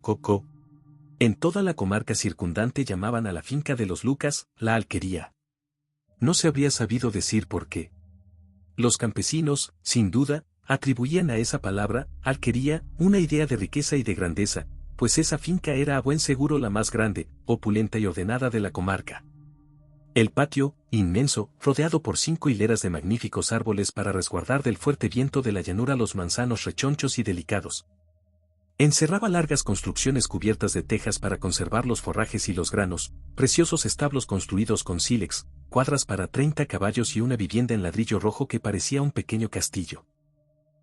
Cocó. En toda la comarca circundante llamaban a la finca de los Lucas, la Alquería. No se habría sabido decir por qué. Los campesinos, sin duda, atribuían a esa palabra, alquería, una idea de riqueza y de grandeza, pues esa finca era a buen seguro la más grande, opulenta y ordenada de la comarca. El patio, inmenso, rodeado por 5 hileras de magníficos árboles para resguardar del fuerte viento de la llanura los manzanos rechonchos y delicados. Encerraba largas construcciones cubiertas de tejas para conservar los forrajes y los granos, preciosos establos construidos con sílex, cuadras para 30 caballos y una vivienda en ladrillo rojo que parecía un pequeño castillo.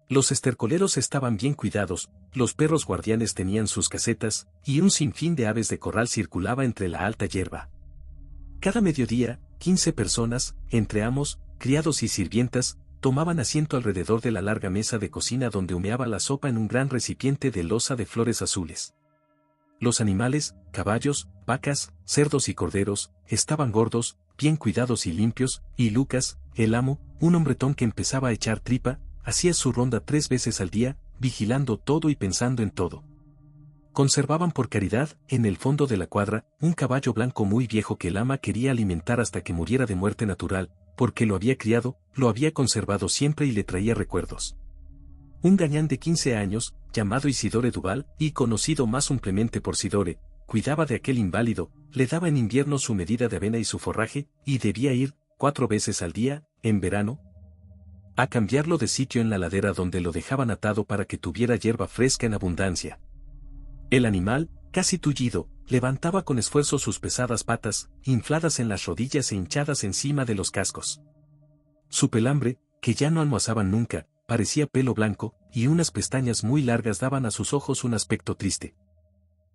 Los estercoleros estaban bien cuidados, los perros guardianes tenían sus casetas, y un sinfín de aves de corral circulaba entre la alta hierba. Cada mediodía, 15 personas, entre amos, criados y sirvientas, tomaban asiento alrededor de la larga mesa de cocina donde humeaba la sopa en un gran recipiente de loza de flores azules. Los animales, caballos, vacas, cerdos y corderos, estaban gordos, bien cuidados y limpios, y Lucas, el amo, un hombretón que empezaba a echar tripa, hacía su ronda 3 veces al día, vigilando todo y pensando en todo. Conservaban por caridad, en el fondo de la cuadra, un caballo blanco muy viejo que el ama quería alimentar hasta que muriera de muerte natural, porque lo había criado, lo había conservado siempre y le traía recuerdos. Un gañán de 15 años, llamado Isidore Duval, y conocido más ampliamente por Sidore, cuidaba de aquel inválido, le daba en invierno su medida de avena y su forraje, y debía ir, 4 veces al día, en verano, a cambiarlo de sitio en la ladera donde lo dejaban atado para que tuviera hierba fresca en abundancia. El animal, casi tullido, levantaba con esfuerzo sus pesadas patas, infladas en las rodillas e hinchadas encima de los cascos. Su pelambre, que ya no almohazaban nunca, parecía pelo blanco, y unas pestañas muy largas daban a sus ojos un aspecto triste.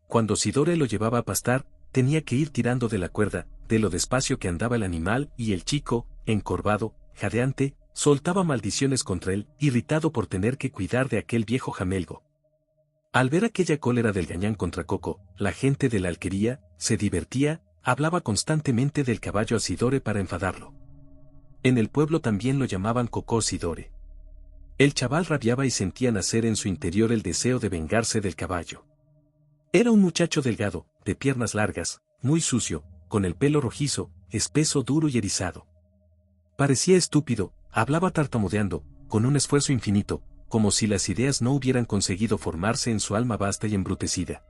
Cuando Sidore lo llevaba a pastar, tenía que ir tirando de la cuerda, de lo despacio que andaba el animal, y el chico, encorvado, jadeante, soltaba maldiciones contra él, irritado por tener que cuidar de aquel viejo jamelgo. Al ver aquella cólera del gañán contra Coco, la gente de la alquería, se divertía, hablaba constantemente del caballo a Sidore para enfadarlo. En el pueblo también lo llamaban Cocó Sidore. El chaval rabiaba y sentía nacer en su interior el deseo de vengarse del caballo. Era un muchacho delgado, de piernas largas, muy sucio, con el pelo rojizo, espeso, duro y erizado. Parecía estúpido, hablaba tartamudeando, con un esfuerzo infinito, como si las ideas no hubieran conseguido formarse en su alma vasta y embrutecida.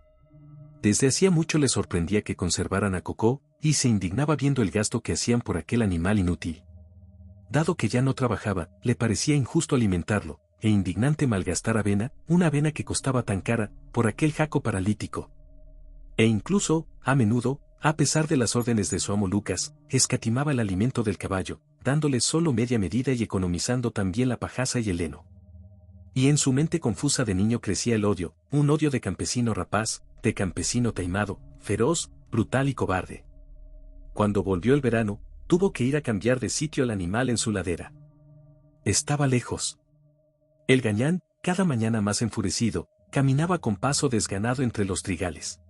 Desde hacía mucho le sorprendía que conservaran a Cocó, y se indignaba viendo el gasto que hacían por aquel animal inútil. Dado que ya no trabajaba, le parecía injusto alimentarlo, e indignante malgastar avena, una avena que costaba tan cara, por aquel jaco paralítico. E incluso, a menudo, a pesar de las órdenes de su amo Lucas, escatimaba el alimento del caballo, dándole solo media medida y economizando también la pajaza y el heno. Y en su mente confusa de niño crecía el odio, un odio de campesino rapaz, de campesino taimado, feroz, brutal y cobarde. Cuando volvió el verano, tuvo que ir a cambiar de sitio al animal en su ladera. Estaba lejos. El gañán, cada mañana más enfurecido, caminaba con paso desganado entre los trigales.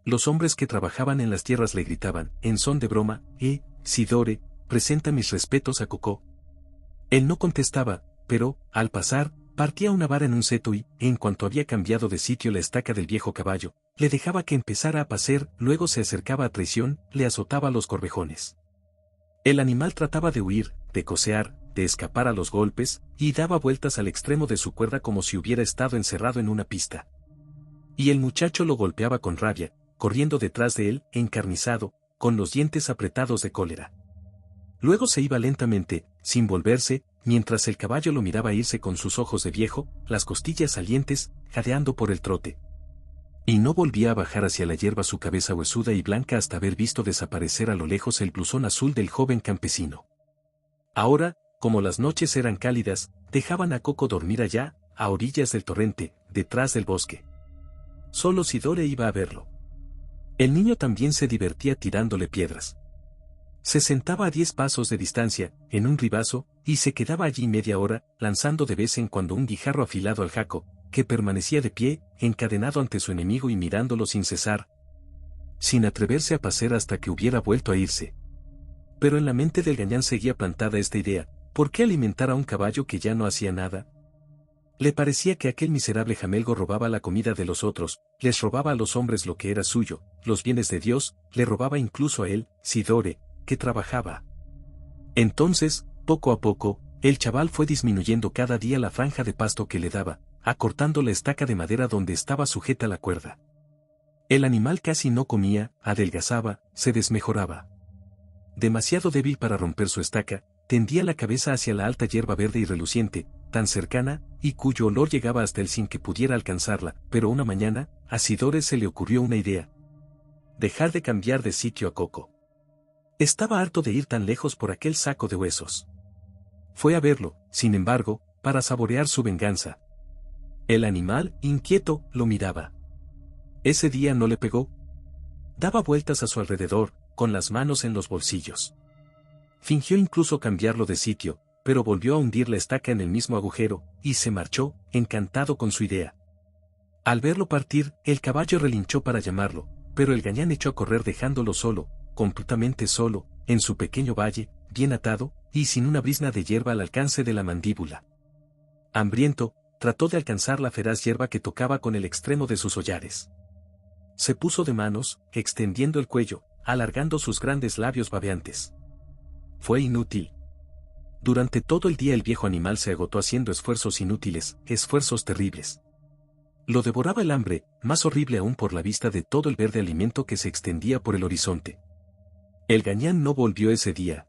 Los hombres que trabajaban en las tierras le gritaban, en son de broma, Sidore, presenta mis respetos a Cocó. Él no contestaba, pero, al pasar, partía una vara en un seto y, en cuanto había cambiado de sitio la estaca del viejo caballo, le dejaba que empezara a pacer, luego se acercaba a traición, le azotaba los corvejones. El animal trataba de huir, de cocear, de escapar a los golpes, y daba vueltas al extremo de su cuerda como si hubiera estado encerrado en una pista. Y el muchacho lo golpeaba con rabia, corriendo detrás de él, encarnizado, con los dientes apretados de cólera. Luego se iba lentamente, sin volverse, mientras el caballo lo miraba irse con sus ojos de viejo, las costillas salientes, jadeando por el trote. Y no volvía a bajar hacia la hierba su cabeza huesuda y blanca hasta haber visto desaparecer a lo lejos el blusón azul del joven campesino. Ahora, como las noches eran cálidas, dejaban a Coco dormir allá, a orillas del torrente, detrás del bosque. Solo Sidore iba a verlo. El niño también se divertía tirándole piedras. Se sentaba a 10 pasos de distancia, en un ribazo, y se quedaba allí media hora, lanzando de vez en cuando un guijarro afilado al jaco, que permanecía de pie, encadenado ante su enemigo y mirándolo sin cesar, sin atreverse a pasar hasta que hubiera vuelto a irse. Pero en la mente del gañán seguía plantada esta idea: ¿por qué alimentar a un caballo que ya no hacía nada? Le parecía que aquel miserable jamelgo robaba la comida de los otros, les robaba a los hombres lo que era suyo, los bienes de Dios, le robaba incluso a él, Sidore, que trabajaba. Entonces, poco a poco, el chaval fue disminuyendo cada día la franja de pasto que le daba, acortando la estaca de madera donde estaba sujeta la cuerda. El animal casi no comía, adelgazaba, se desmejoraba. Demasiado débil para romper su estaca, tendía la cabeza hacia la alta hierba verde y reluciente, tan cercana, y cuyo olor llegaba hasta él sin que pudiera alcanzarla, pero una mañana, a Sidore se le ocurrió una idea. Dejar de cambiar de sitio a Coco. Estaba harto de ir tan lejos por aquel saco de huesos. Fue a verlo, sin embargo, para saborear su venganza. El animal, inquieto, lo miraba. Ese día no le pegó. Daba vueltas a su alrededor, con las manos en los bolsillos. Fingió incluso cambiarlo de sitio, pero volvió a hundir la estaca en el mismo agujero, y se marchó, encantado con su idea. Al verlo partir, el caballo relinchó para llamarlo, pero el gañán echó a correr dejándolo solo, completamente solo, en su pequeño valle, bien atado, y sin una brizna de hierba al alcance de la mandíbula. Hambriento, trató de alcanzar la feraz hierba que tocaba con el extremo de sus hollares. Se puso de manos, extendiendo el cuello, alargando sus grandes labios babeantes. Fue inútil. Durante todo el día el viejo animal se agotó haciendo esfuerzos inútiles, esfuerzos terribles. Lo devoraba el hambre, más horrible aún por la vista de todo el verde alimento que se extendía por el horizonte. El gañán no volvió ese día.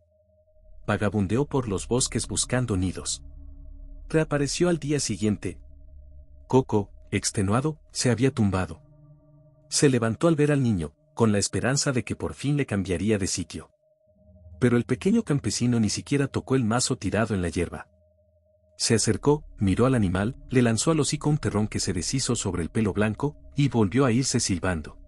Vagabundeó por los bosques buscando nidos. Reapareció al día siguiente. Coco, extenuado, se había tumbado. Se levantó al ver al niño, con la esperanza de que por fin le cambiaría de sitio. Pero el pequeño campesino ni siquiera tocó el mazo tirado en la hierba. Se acercó, miró al animal, le lanzó al hocico un terrón que se deshizo sobre el pelo blanco, y volvió a irse silbando.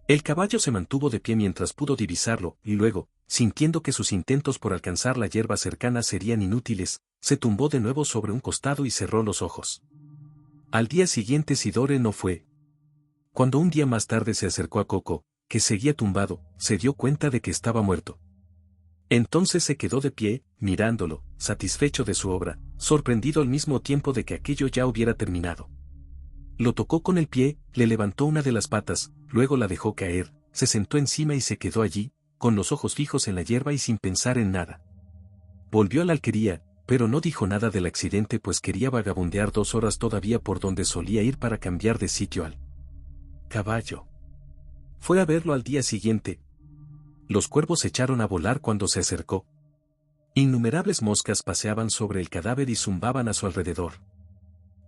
El caballo se mantuvo de pie mientras pudo divisarlo, y luego, sintiendo que sus intentos por alcanzar la hierba cercana serían inútiles, se tumbó de nuevo sobre un costado y cerró los ojos. Al día siguiente Sidore no fue. Cuando un día más tarde se acercó a Coco, que seguía tumbado, se dio cuenta de que estaba muerto. Entonces se quedó de pie, mirándolo, satisfecho de su obra, sorprendido al mismo tiempo de que aquello ya hubiera terminado. Lo tocó con el pie, le levantó una de las patas, luego la dejó caer, se sentó encima y se quedó allí, con los ojos fijos en la hierba y sin pensar en nada. Volvió a la alquería, pero no dijo nada del accidente pues quería vagabundear 2 horas todavía por donde solía ir para cambiar de sitio al caballo. Fue a verlo al día siguiente. Los cuervos se echaron a volar cuando se acercó. Innumerables moscas paseaban sobre el cadáver y zumbaban a su alrededor.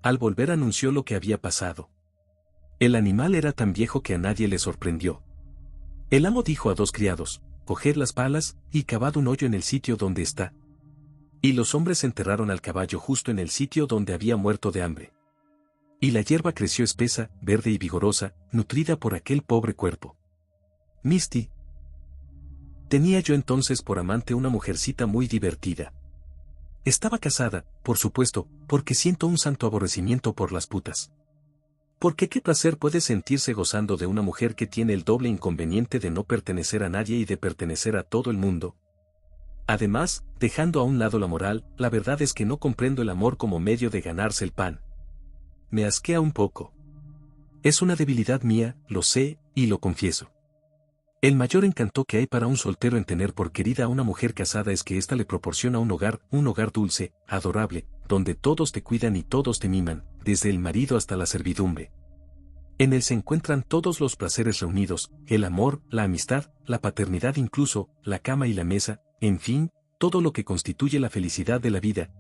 Al volver anunció lo que había pasado. El animal era tan viejo que a nadie le sorprendió. El amo dijo a 2 criados, coged las palas, y cavad un hoyo en el sitio donde está. Y los hombres enterraron al caballo justo en el sitio donde había muerto de hambre. Y la hierba creció espesa, verde y vigorosa, nutrida por aquel pobre cuerpo. Misty. Tenía yo entonces por amante una mujercita muy divertida. Estaba casada, por supuesto, porque siento un santo aborrecimiento por las putas. Porque qué placer puede sentirse gozando de una mujer que tiene el doble inconveniente de no pertenecer a nadie y de pertenecer a todo el mundo. Además, dejando a un lado la moral, la verdad es que no comprendo el amor como medio de ganarse el pan. Me asquea un poco. Es una debilidad mía, lo sé, y lo confieso. El mayor encanto que hay para un soltero en tener por querida a una mujer casada es que ésta le proporciona un hogar dulce, adorable, donde todos te cuidan y todos te miman, desde el marido hasta la servidumbre. En él se encuentran todos los placeres reunidos, el amor, la amistad, la paternidad incluso, la cama y la mesa, en fin, todo lo que constituye la felicidad de la vida.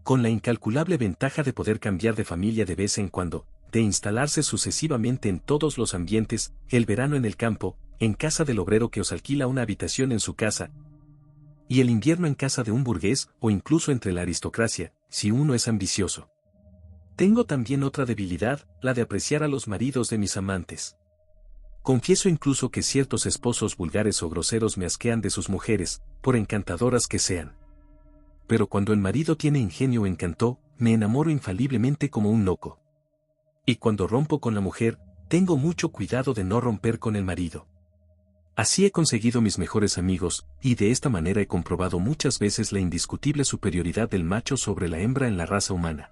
Con la incalculable ventaja de poder cambiar de familia de vez en cuando, de instalarse sucesivamente en todos los ambientes, el verano en el campo, en casa del obrero que os alquila una habitación en su casa, y el invierno en casa de un burgués o incluso entre la aristocracia, si uno es ambicioso. Tengo también otra debilidad, la de apreciar a los maridos de mis amantes. Confieso incluso que ciertos esposos vulgares o groseros me asquean de sus mujeres, por encantadoras que sean. Pero cuando el marido tiene ingenio o encanto, me enamoro infaliblemente como un loco. Y cuando rompo con la mujer, tengo mucho cuidado de no romper con el marido. Así he conseguido mis mejores amigos, y de esta manera he comprobado muchas veces la indiscutible superioridad del macho sobre la hembra en la raza humana.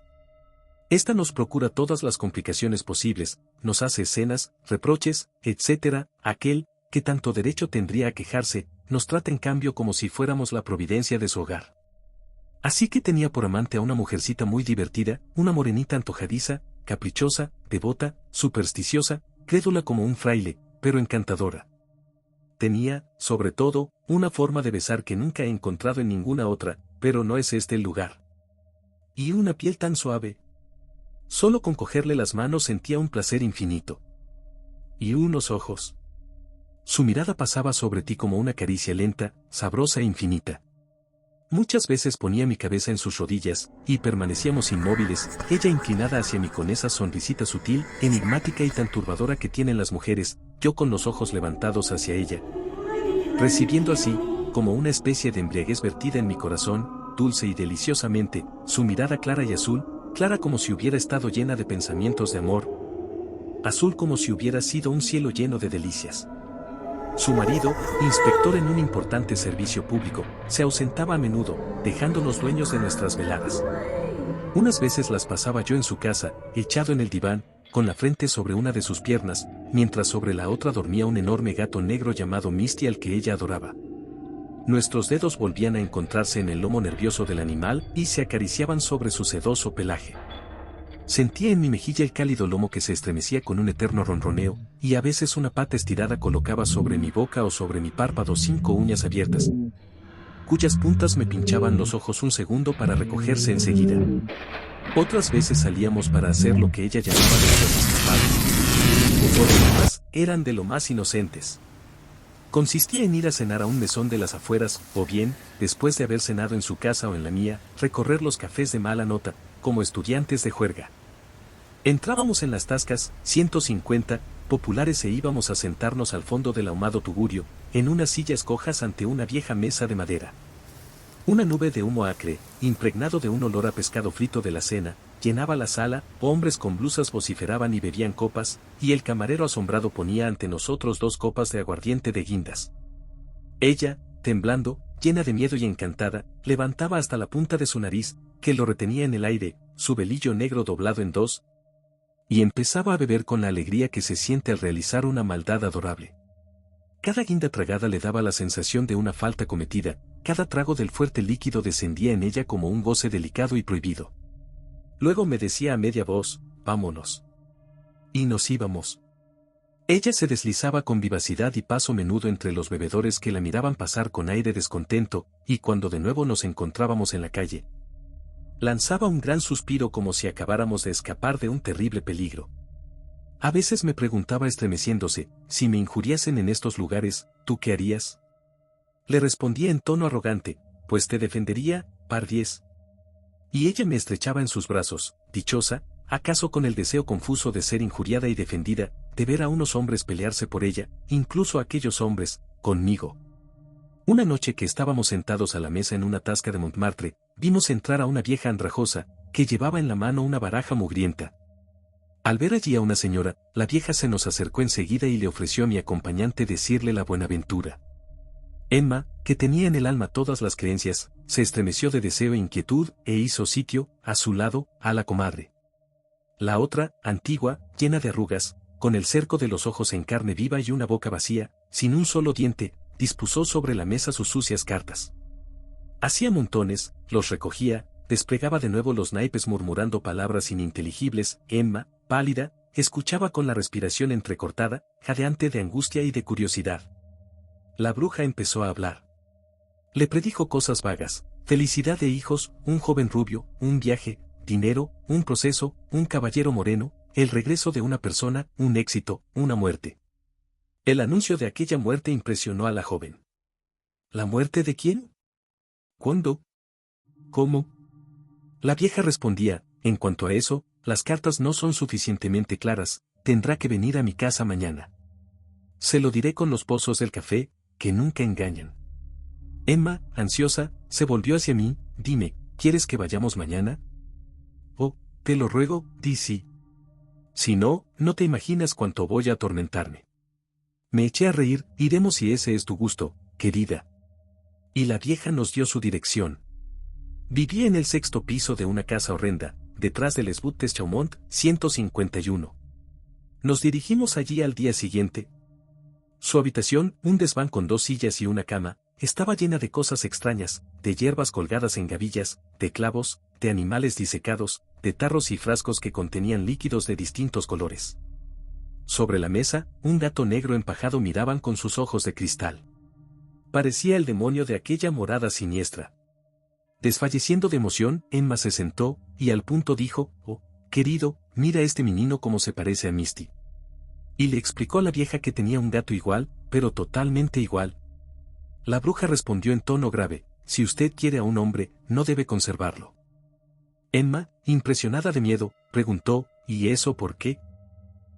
Esta nos procura todas las complicaciones posibles, nos hace escenas, reproches, etc. Aquel, que tanto derecho tendría a quejarse, nos trata en cambio como si fuéramos la providencia de su hogar. Así que tenía por amante a una mujercita muy divertida, una morenita antojadiza, caprichosa, devota, supersticiosa, crédula como un fraile, pero encantadora. Tenía, sobre todo, una forma de besar que nunca he encontrado en ninguna otra, pero no es este el lugar. Y una piel tan suave. Solo con cogerle las manos sentía un placer infinito. Y unos ojos. Su mirada pasaba sobre ti como una caricia lenta, sabrosa e infinita. Muchas veces ponía mi cabeza en sus rodillas, y permanecíamos inmóviles, ella inclinada hacia mí con esa sonrisita sutil, enigmática y tan turbadora que tienen las mujeres, yo con los ojos levantados hacia ella. Recibiendo así, como una especie de embriaguez vertida en mi corazón, dulce y deliciosamente, su mirada clara y azul, clara como si hubiera estado llena de pensamientos de amor, azul como si hubiera sido un cielo lleno de delicias. Su marido, inspector en un importante servicio público, se ausentaba a menudo, dejándonos dueños de nuestras veladas. Unas veces las pasaba yo en su casa, echado en el diván, con la frente sobre una de sus piernas, mientras sobre la otra dormía un enorme gato negro llamado Misty al que ella adoraba. Nuestros dedos volvían a encontrarse en el lomo nervioso del animal y se acariciaban sobre su sedoso pelaje. Sentía en mi mejilla el cálido lomo que se estremecía con un eterno ronroneo, y a veces una pata estirada colocaba sobre mi boca o sobre mi párpado 5 uñas abiertas, cuyas puntas me pinchaban los ojos un segundo para recogerse enseguida. Otras veces salíamos para hacer lo que ella llamaba de las escapadas. Por lo demás, eran de lo más inocentes. Consistía en ir a cenar a un mesón de las afueras, o bien, después de haber cenado en su casa o en la mía, recorrer los cafés de mala nota, como estudiantes de juerga. Entrábamos en las tascas, 150, populares e íbamos a sentarnos al fondo del ahumado tugurio, en unas sillas cojas ante una vieja mesa de madera. Una nube de humo acre, impregnado de un olor a pescado frito de la cena, llenaba la sala, hombres con blusas vociferaban y bebían copas, y el camarero asombrado ponía ante nosotros 2 copas de aguardiente de guindas. Ella, temblando, llena de miedo y encantada, levantaba hasta la punta de su nariz, que lo retenía en el aire, su velillo negro doblado en 2, y empezaba a beber con la alegría que se siente al realizar una maldad adorable. Cada guinda tragada le daba la sensación de una falta cometida, cada trago del fuerte líquido descendía en ella como un goce delicado y prohibido. Luego me decía a media voz, vámonos. Y nos íbamos. Ella se deslizaba con vivacidad y paso menudo entre los bebedores que la miraban pasar con aire descontento, y cuando de nuevo nos encontrábamos en la calle, lanzaba un gran suspiro como si acabáramos de escapar de un terrible peligro. A veces me preguntaba estremeciéndose, si me injuriasen en estos lugares, ¿tú qué harías? Le respondía en tono arrogante, pues te defendería, pardiez. Y ella me estrechaba en sus brazos, dichosa, acaso con el deseo confuso de ser injuriada y defendida, de ver a unos hombres pelearse por ella, incluso aquellos hombres, conmigo. Una noche que estábamos sentados a la mesa en una tasca de Montmartre, vimos entrar a una vieja andrajosa, que llevaba en la mano una baraja mugrienta. Al ver allí a una señora, la vieja se nos acercó enseguida y le ofreció a mi acompañante decirle la buenaventura. Emma, que tenía en el alma todas las creencias, se estremeció de deseo e inquietud, e hizo sitio, a su lado, a la comadre. La otra, antigua, llena de arrugas, con el cerco de los ojos en carne viva y una boca vacía, sin un solo diente, dispuso sobre la mesa sus sucias cartas. Hacía montones, los recogía, desplegaba de nuevo los naipes murmurando palabras ininteligibles. Emma, pálida, escuchaba con la respiración entrecortada, jadeante de angustia y de curiosidad. La bruja empezó a hablar. Le predijo cosas vagas, felicidad de hijos, un joven rubio, un viaje, dinero, un proceso, un caballero moreno, el regreso de una persona, un éxito, una muerte. El anuncio de aquella muerte impresionó a la joven. ¿La muerte de quién? ¿Cuándo? ¿Cómo? La vieja respondía, en cuanto a eso, las cartas no son suficientemente claras, tendrá que venir a mi casa mañana. Se lo diré con los pozos del café, que nunca engañan. Emma, ansiosa, se volvió hacia mí, dime, ¿quieres que vayamos mañana? Oh, te lo ruego, di sí. Si no, no te imaginas cuánto voy a atormentarme. Me eché a reír, iremos si ese es tu gusto, querida. Y la vieja nos dio su dirección. Vivía en el 6º piso de una casa horrenda, detrás del Les Buttes Chaumont, 151. Nos dirigimos allí al día siguiente. Su habitación, un desván con 2 sillas y una cama, estaba llena de cosas extrañas, de hierbas colgadas en gavillas, de clavos, de animales disecados, de tarros y frascos que contenían líquidos de distintos colores. Sobre la mesa, un gato negro empajado miraban con sus ojos de cristal. Parecía el demonio de aquella morada siniestra. Desfalleciendo de emoción, Emma se sentó, y al punto dijo: «Oh, querido, mira este menino cómo se parece a Misty». Y le explicó a la vieja que tenía un gato igual, pero totalmente igual. La bruja respondió en tono grave: «Si usted quiere a un hombre, no debe conservarlo». Emma, impresionada de miedo, preguntó: «¿Y eso por qué?».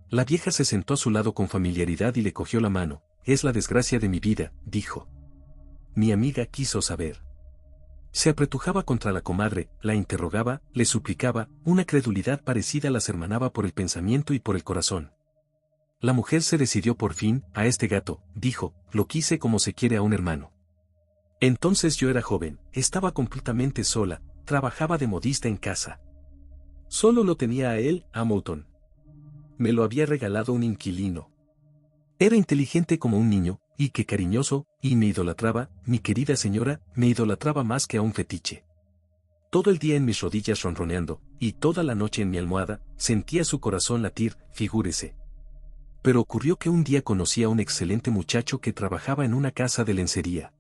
La vieja se sentó a su lado con familiaridad y le cogió la mano. «Es la desgracia de mi vida», dijo. Mi amiga quiso saber. Se apretujaba contra la comadre, la interrogaba, le suplicaba, una credulidad parecida las hermanaba por el pensamiento y por el corazón. La mujer se decidió por fin: «A este gato», dijo, «lo quise como se quiere a un hermano». Entonces yo era joven, estaba completamente sola, trabajaba de modista en casa. Solo lo tenía a él, a Mouton. Me lo había regalado un inquilino. Era inteligente como un niño, y qué cariñoso, y me idolatraba, mi querida señora, me idolatraba más que a un fetiche. Todo el día en mis rodillas ronroneando, y toda la noche en mi almohada, sentía su corazón latir, figúrese. Pero ocurrió que un día conocí a un excelente muchacho que trabajaba en una casa de lencería.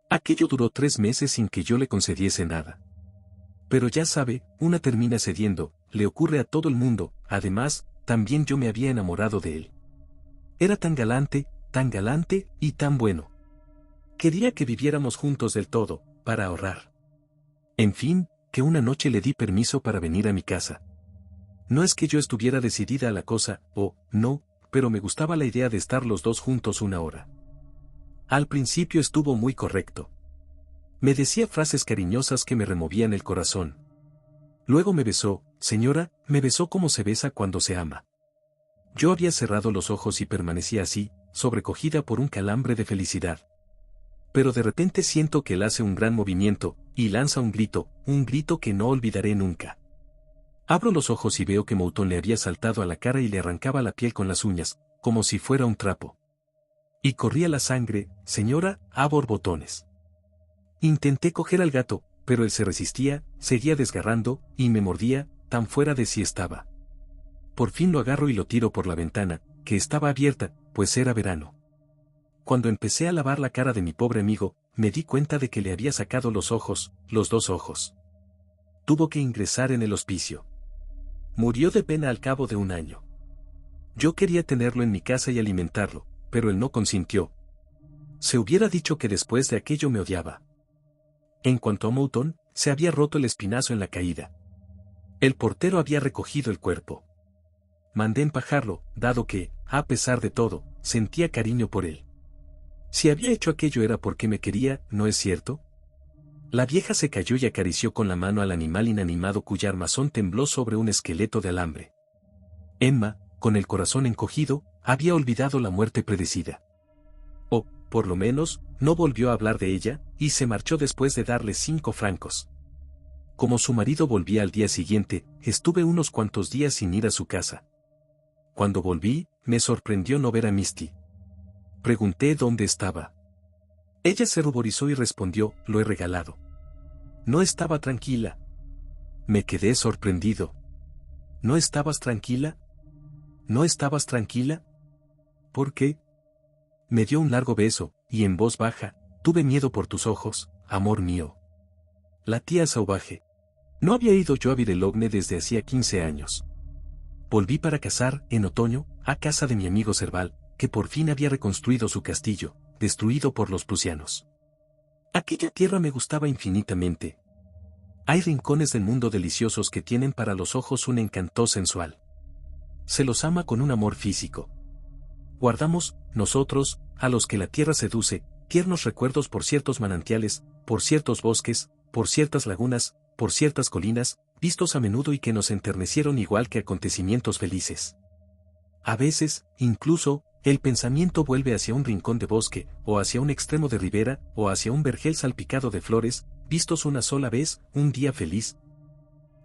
Aquello duró 3 meses sin que yo le concediese nada. Pero ya sabe, una termina cediendo, le ocurre a todo el mundo, además, también yo me había enamorado de él. Era tan galante y tan bueno. Quería que viviéramos juntos del todo, para ahorrar. En fin, que una noche le di permiso para venir a mi casa. No es que yo estuviera decidida a la cosa, no, pero me gustaba la idea de estar los dos juntos una hora. Al principio estuvo muy correcto. Me decía frases cariñosas que me removían el corazón. Luego me besó, señora, me besó como se besa cuando se ama. Yo había cerrado los ojos y permanecía así, sobrecogida por un calambre de felicidad. Pero de repente siento que él hace un gran movimiento, y lanza un grito que no olvidaré nunca. Abro los ojos y veo que Mouton le había saltado a la cara y le arrancaba la piel con las uñas, como si fuera un trapo. Y corría la sangre, señora, a borbotones. Intenté coger al gato, pero él se resistía, seguía desgarrando, y me mordía, tan fuera de sí estaba. Por fin lo agarro y lo tiro por la ventana, que estaba abierta, pues era verano. Cuando empecé a lavar la cara de mi pobre amigo, me di cuenta de que le había sacado los ojos, los 2 ojos. Tuvo que ingresar en el hospicio. Murió de pena al cabo de 1 año. Yo quería tenerlo en mi casa y alimentarlo, pero él no consintió. Se hubiera dicho que después de aquello me odiaba. En cuanto a Mouton, se había roto el espinazo en la caída. El portero había recogido el cuerpo. Mandé empajarlo, dado que, a pesar de todo, sentía cariño por él. Si había hecho aquello era porque me quería, ¿no es cierto? La vieja se cayó y acarició con la mano al animal inanimado cuya armazón tembló sobre un esqueleto de alambre. Emma, con el corazón encogido, había olvidado la muerte predecida. O, por lo menos, no volvió a hablar de ella, y se marchó después de darle 5 francos. Como su marido volvía al día siguiente, estuve unos cuantos días sin ir a su casa. Cuando volví, me sorprendió no ver a Misty. Pregunté dónde estaba. Ella se ruborizó y respondió: lo he regalado. No estaba tranquila. Me quedé sorprendido. ¿No estabas tranquila? ¿No estabas tranquila? ¿Por qué? Me dio un largo beso, y en voz baja: tuve miedo por tus ojos, amor mío. La tía Sauvage. No había ido yo a Villelogne desde hacía 15 años. Volví para cazar, en otoño, a casa de mi amigo Serval, que por fin había reconstruido su castillo, destruido por los prusianos. Aquella tierra me gustaba infinitamente. Hay rincones del mundo deliciosos que tienen para los ojos un encanto sensual. Se los ama con un amor físico. Guardamos, nosotros, a los que la tierra seduce, tiernos recuerdos por ciertos manantiales, por ciertos bosques, por ciertas lagunas, por ciertas colinas, vistos a menudo y que nos enternecieron igual que acontecimientos felices. A veces, incluso, el pensamiento vuelve hacia un rincón de bosque, o hacia un extremo de ribera, o hacia un vergel salpicado de flores, vistos una sola vez, un día feliz.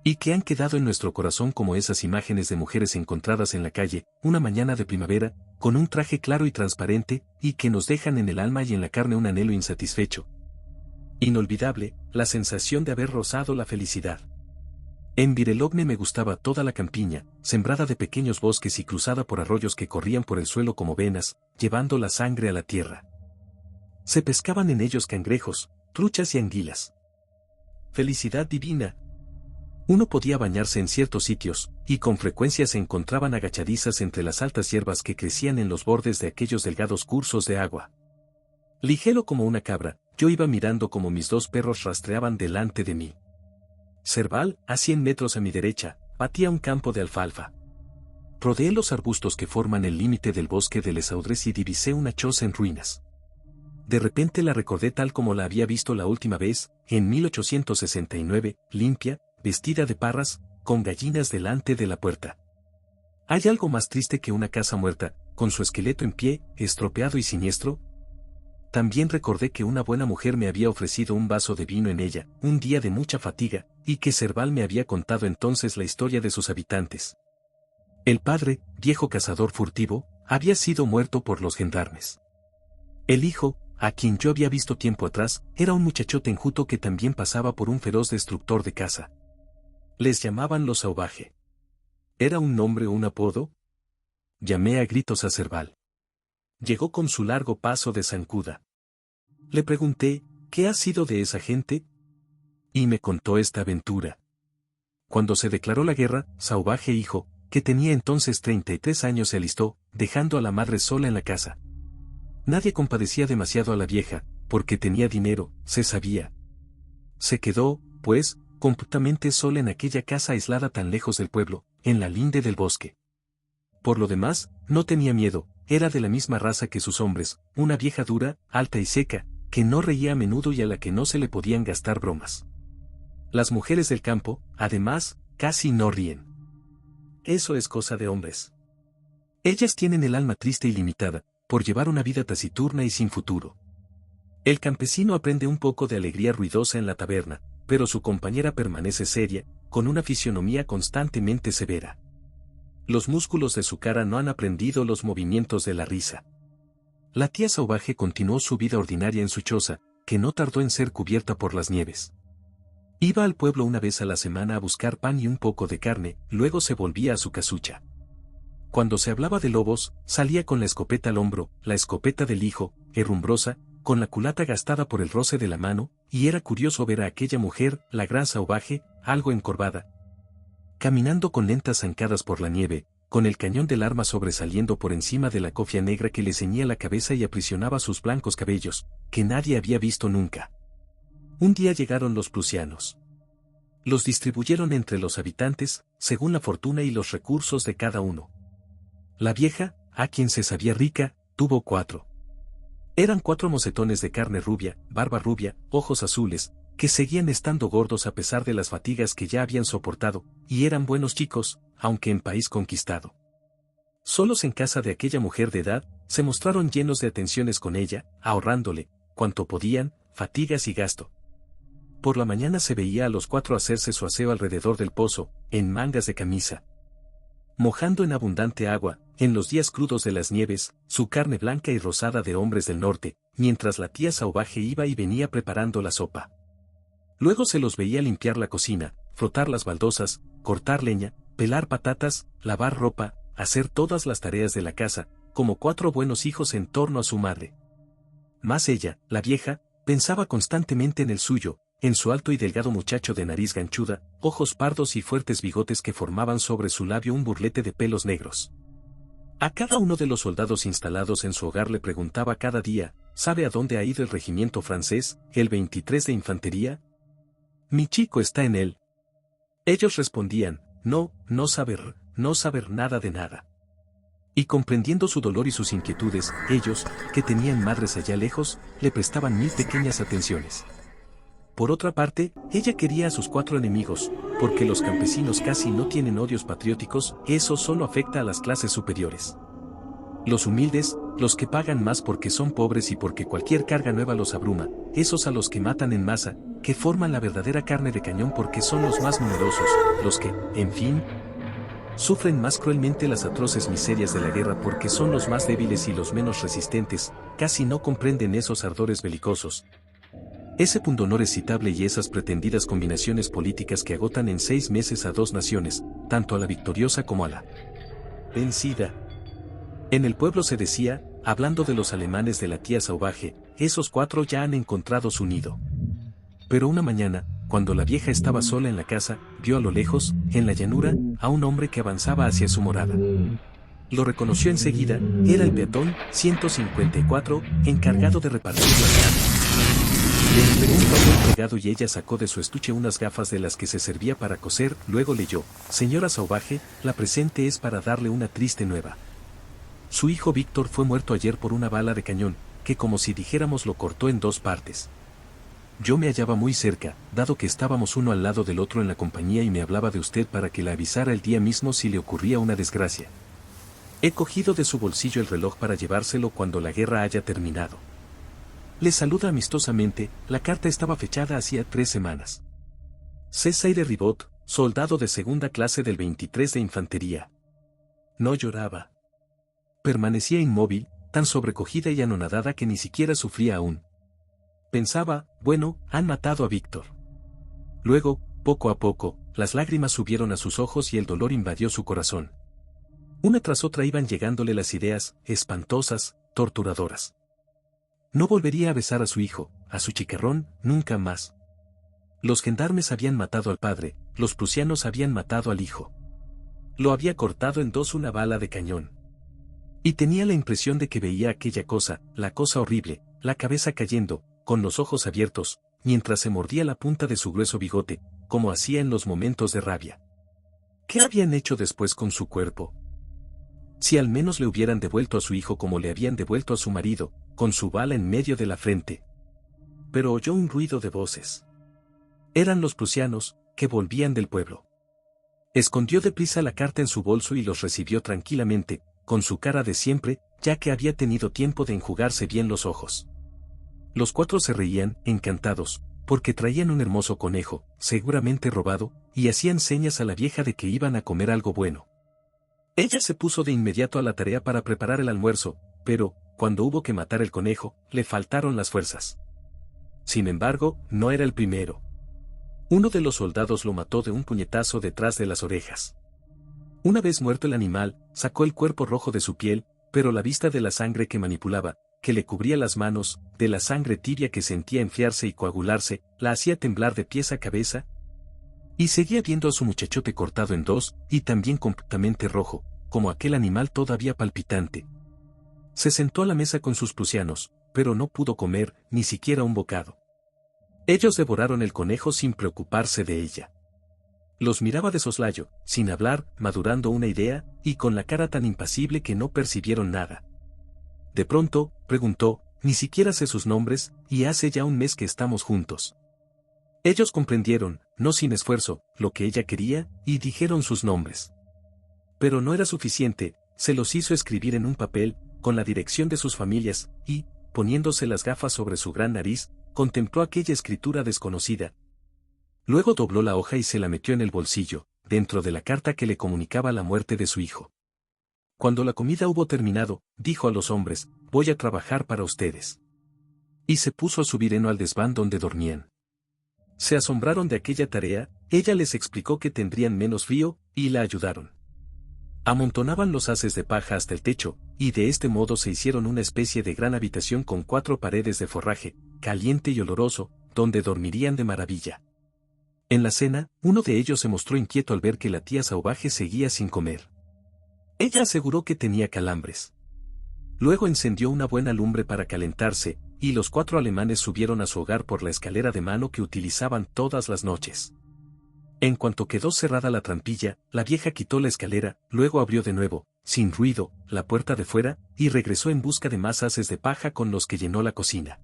Y que han quedado en nuestro corazón como esas imágenes de mujeres encontradas en la calle, una mañana de primavera, con un traje claro y transparente, y que nos dejan en el alma y en la carne un anhelo insatisfecho. Inolvidable, la sensación de haber rozado la felicidad. En Virelogne me gustaba toda la campiña, sembrada de pequeños bosques y cruzada por arroyos que corrían por el suelo como venas, llevando la sangre a la tierra. Se pescaban en ellos cangrejos, truchas y anguilas. Felicidad divina. Uno podía bañarse en ciertos sitios, y con frecuencia se encontraban agachadizas entre las altas hierbas que crecían en los bordes de aquellos delgados cursos de agua. Ligero como una cabra, yo iba mirando como mis dos perros rastreaban delante de mí. Serval, a 100 metros a mi derecha, batía un campo de alfalfa. Rodeé los arbustos que forman el límite del bosque de Les Audres y divisé una choza en ruinas. De repente la recordé tal como la había visto la última vez, en 1869, limpia, vestida de parras, con gallinas delante de la puerta. ¿Hay algo más triste que una casa muerta, con su esqueleto en pie, estropeado y siniestro? También recordé que una buena mujer me había ofrecido un vaso de vino en ella, un día de mucha fatiga, y que Serval me había contado entonces la historia de sus habitantes. El padre, viejo cazador furtivo, había sido muerto por los gendarmes. El hijo, a quien yo había visto tiempo atrás, era un muchachote enjuto que también pasaba por un feroz destructor de caza. Les llamaban los Sauvage. ¿Era un nombre o un apodo? Llamé a gritos a Serval. Llegó con su largo paso de zancuda. Le pregunté, ¿qué ha sido de esa gente? Y me contó esta aventura. Cuando se declaró la guerra, Sauvage hijo, que tenía entonces 33 años, se alistó, dejando a la madre sola en la casa. Nadie compadecía demasiado a la vieja, porque tenía dinero, se sabía. Se quedó, pues, completamente sola en aquella casa aislada tan lejos del pueblo, en la linde del bosque. Por lo demás, no tenía miedo, era de la misma raza que sus hombres, una vieja dura, alta y seca, que no reía a menudo y a la que no se le podían gastar bromas. Las mujeres del campo, además, casi no ríen. Eso es cosa de hombres. Ellas tienen el alma triste y limitada, por llevar una vida taciturna y sin futuro. El campesino aprende un poco de alegría ruidosa en la taberna, pero su compañera permanece seria, con una fisionomía constantemente severa. Los músculos de su cara no han aprendido los movimientos de la risa. La tía Sauvage continuó su vida ordinaria en su choza, que no tardó en ser cubierta por las nieves. Iba al pueblo una vez a la semana a buscar pan y un poco de carne, luego se volvía a su casucha. Cuando se hablaba de lobos, salía con la escopeta al hombro, la escopeta del hijo, herrumbrosa, con la culata gastada por el roce de la mano, y era curioso ver a aquella mujer, la gran Sauvage, algo encorvada, caminando con lentas zancadas por la nieve, con el cañón del arma sobresaliendo por encima de la cofia negra que le ceñía la cabeza y aprisionaba sus blancos cabellos, que nadie había visto nunca. Un día llegaron los prusianos. Los distribuyeron entre los habitantes, según la fortuna y los recursos de cada uno. La vieja, a quien se sabía rica, tuvo 4. Eran 4 mocetones de carne rubia, barba rubia, ojos azules, que seguían estando gordos a pesar de las fatigas que ya habían soportado, y eran buenos chicos, aunque en país conquistado. Solos en casa de aquella mujer de edad, se mostraron llenos de atenciones con ella, ahorrándole, cuanto podían, fatigas y gasto. Por la mañana se veía a los 4 hacerse su aseo alrededor del pozo, en mangas de camisa. Mojando en abundante agua, en los días crudos de las nieves, su carne blanca y rosada de hombres del norte, mientras la tía Sauvage iba y venía preparando la sopa. Luego se los veía limpiar la cocina, frotar las baldosas, cortar leña, pelar patatas, lavar ropa, hacer todas las tareas de la casa, como 4 buenos hijos en torno a su madre. Mas ella, la vieja, pensaba constantemente en el suyo, en su alto y delgado muchacho de nariz ganchuda, ojos pardos y fuertes bigotes que formaban sobre su labio un burlete de pelos negros. A cada uno de los soldados instalados en su hogar le preguntaba cada día, ¿sabe a dónde ha ido el regimiento francés, el 23 de infantería? Mi chico está en él. Ellos respondían, no saber nada de nada. Y comprendiendo su dolor y sus inquietudes, ellos, que tenían madres allá lejos, le prestaban 1000 pequeñas atenciones. Por otra parte, ella quería a sus 4 enemigos, porque los campesinos casi no tienen odios patrióticos, eso solo afecta a las clases superiores. Los humildes, los que pagan más porque son pobres y porque cualquier carga nueva los abruma, esos a los que matan en masa, que forman la verdadera carne de cañón porque son los más numerosos, los que, en fin, sufren más cruelmente las atroces miserias de la guerra porque son los más débiles y los menos resistentes, casi no comprenden esos ardores belicosos. Ese pundonor excitable y esas pretendidas combinaciones políticas que agotan en 6 meses a 2 naciones, tanto a la victoriosa como a la vencida. En el pueblo se decía, hablando de los alemanes de la tía Sauvaje, esos 4 ya han encontrado su nido. Pero una mañana, cuando la vieja estaba sola en la casa, vio a lo lejos, en la llanura, a un hombre que avanzaba hacia su morada. Lo reconoció enseguida, era el peatón 154, encargado de repartir las carnes. Le entregó un papel pegado y ella sacó de su estuche unas gafas de las que se servía para coser, luego leyó, señora Sauvaje, la presente es para darle una triste nueva. Su hijo Víctor fue muerto ayer por una bala de cañón, que como si dijéramos lo cortó en 2 partes. Yo me hallaba muy cerca, dado que estábamos uno al lado del otro en la compañía y me hablaba de usted para que la avisara el día mismo si le ocurría una desgracia. He cogido de su bolsillo el reloj para llevárselo cuando la guerra haya terminado. Le saluda amistosamente, la carta estaba fechada hacía 3 semanas. Césaire Ribot, soldado de segunda clase del 23 de infantería. No lloraba. Permanecía inmóvil, tan sobrecogida y anonadada que ni siquiera sufría aún. Pensaba, bueno, han matado a Víctor. Luego, poco a poco, las lágrimas subieron a sus ojos y el dolor invadió su corazón. Una tras otra iban llegándole las ideas, espantosas, torturadoras. No volvería a besar a su hijo, a su chiquerrón, nunca más. Los gendarmes habían matado al padre, los prusianos habían matado al hijo. Lo había cortado en 2 una bala de cañón. Y tenía la impresión de que veía aquella cosa, la cosa horrible, la cabeza cayendo, con los ojos abiertos, mientras se mordía la punta de su grueso bigote, como hacía en los momentos de rabia. ¿Qué habían hecho después con su cuerpo? Si al menos le hubieran devuelto a su hijo como le habían devuelto a su marido, con su bala en medio de la frente. Pero oyó un ruido de voces. Eran los prusianos, que volvían del pueblo. Escondió deprisa la carta en su bolso y los recibió tranquilamente, con su cara de siempre, ya que había tenido tiempo de enjugarse bien los ojos. Los 4 se reían, encantados, porque traían un hermoso conejo, seguramente robado, y hacían señas a la vieja de que iban a comer algo bueno. Ella se puso de inmediato a la tarea para preparar el almuerzo, pero, cuando hubo que matar el conejo, le faltaron las fuerzas. Sin embargo, no era el primero. Uno de los soldados lo mató de un puñetazo detrás de las orejas. Una vez muerto el animal, sacó el cuerpo rojo de su piel, pero la vista de la sangre que manipulaba, que le cubría las manos, de la sangre tibia que sentía enfriarse y coagularse, la hacía temblar de pies a cabeza. Y seguía viendo a su muchachote cortado en 2, y también completamente rojo, como aquel animal todavía palpitante. Se sentó a la mesa con sus prusianos, pero no pudo comer, ni siquiera un bocado. Ellos devoraron el conejo sin preocuparse de ella. Los miraba de soslayo, sin hablar, madurando una idea, y con la cara tan impasible que no percibieron nada. De pronto, preguntó, ni siquiera sé sus nombres, y hace ya un mes que estamos juntos. Ellos comprendieron, no sin esfuerzo, lo que ella quería, y dijeron sus nombres. Pero no era suficiente, se los hizo escribir en un papel, con la dirección de sus familias, y, poniéndose las gafas sobre su gran nariz, contempló aquella escritura desconocida. Luego dobló la hoja y se la metió en el bolsillo, dentro de la carta que le comunicaba la muerte de su hijo. Cuando la comida hubo terminado, dijo a los hombres, voy a trabajar para ustedes. Y se puso a subir heno al desván donde dormían. Se asombraron de aquella tarea, ella les explicó que tendrían menos frío, y la ayudaron. Amontonaban los haces de paja hasta el techo, y de este modo se hicieron una especie de gran habitación con 4 paredes de forraje, caliente y oloroso, donde dormirían de maravilla. En la cena, uno de ellos se mostró inquieto al ver que la tía Sauvaje seguía sin comer. Ella aseguró que tenía calambres. Luego encendió una buena lumbre para calentarse, y los 4 alemanes subieron a su hogar por la escalera de mano que utilizaban todas las noches. En cuanto quedó cerrada la trampilla, la vieja quitó la escalera, luego abrió de nuevo, sin ruido, la puerta de fuera, y regresó en busca de más haces de paja con los que llenó la cocina.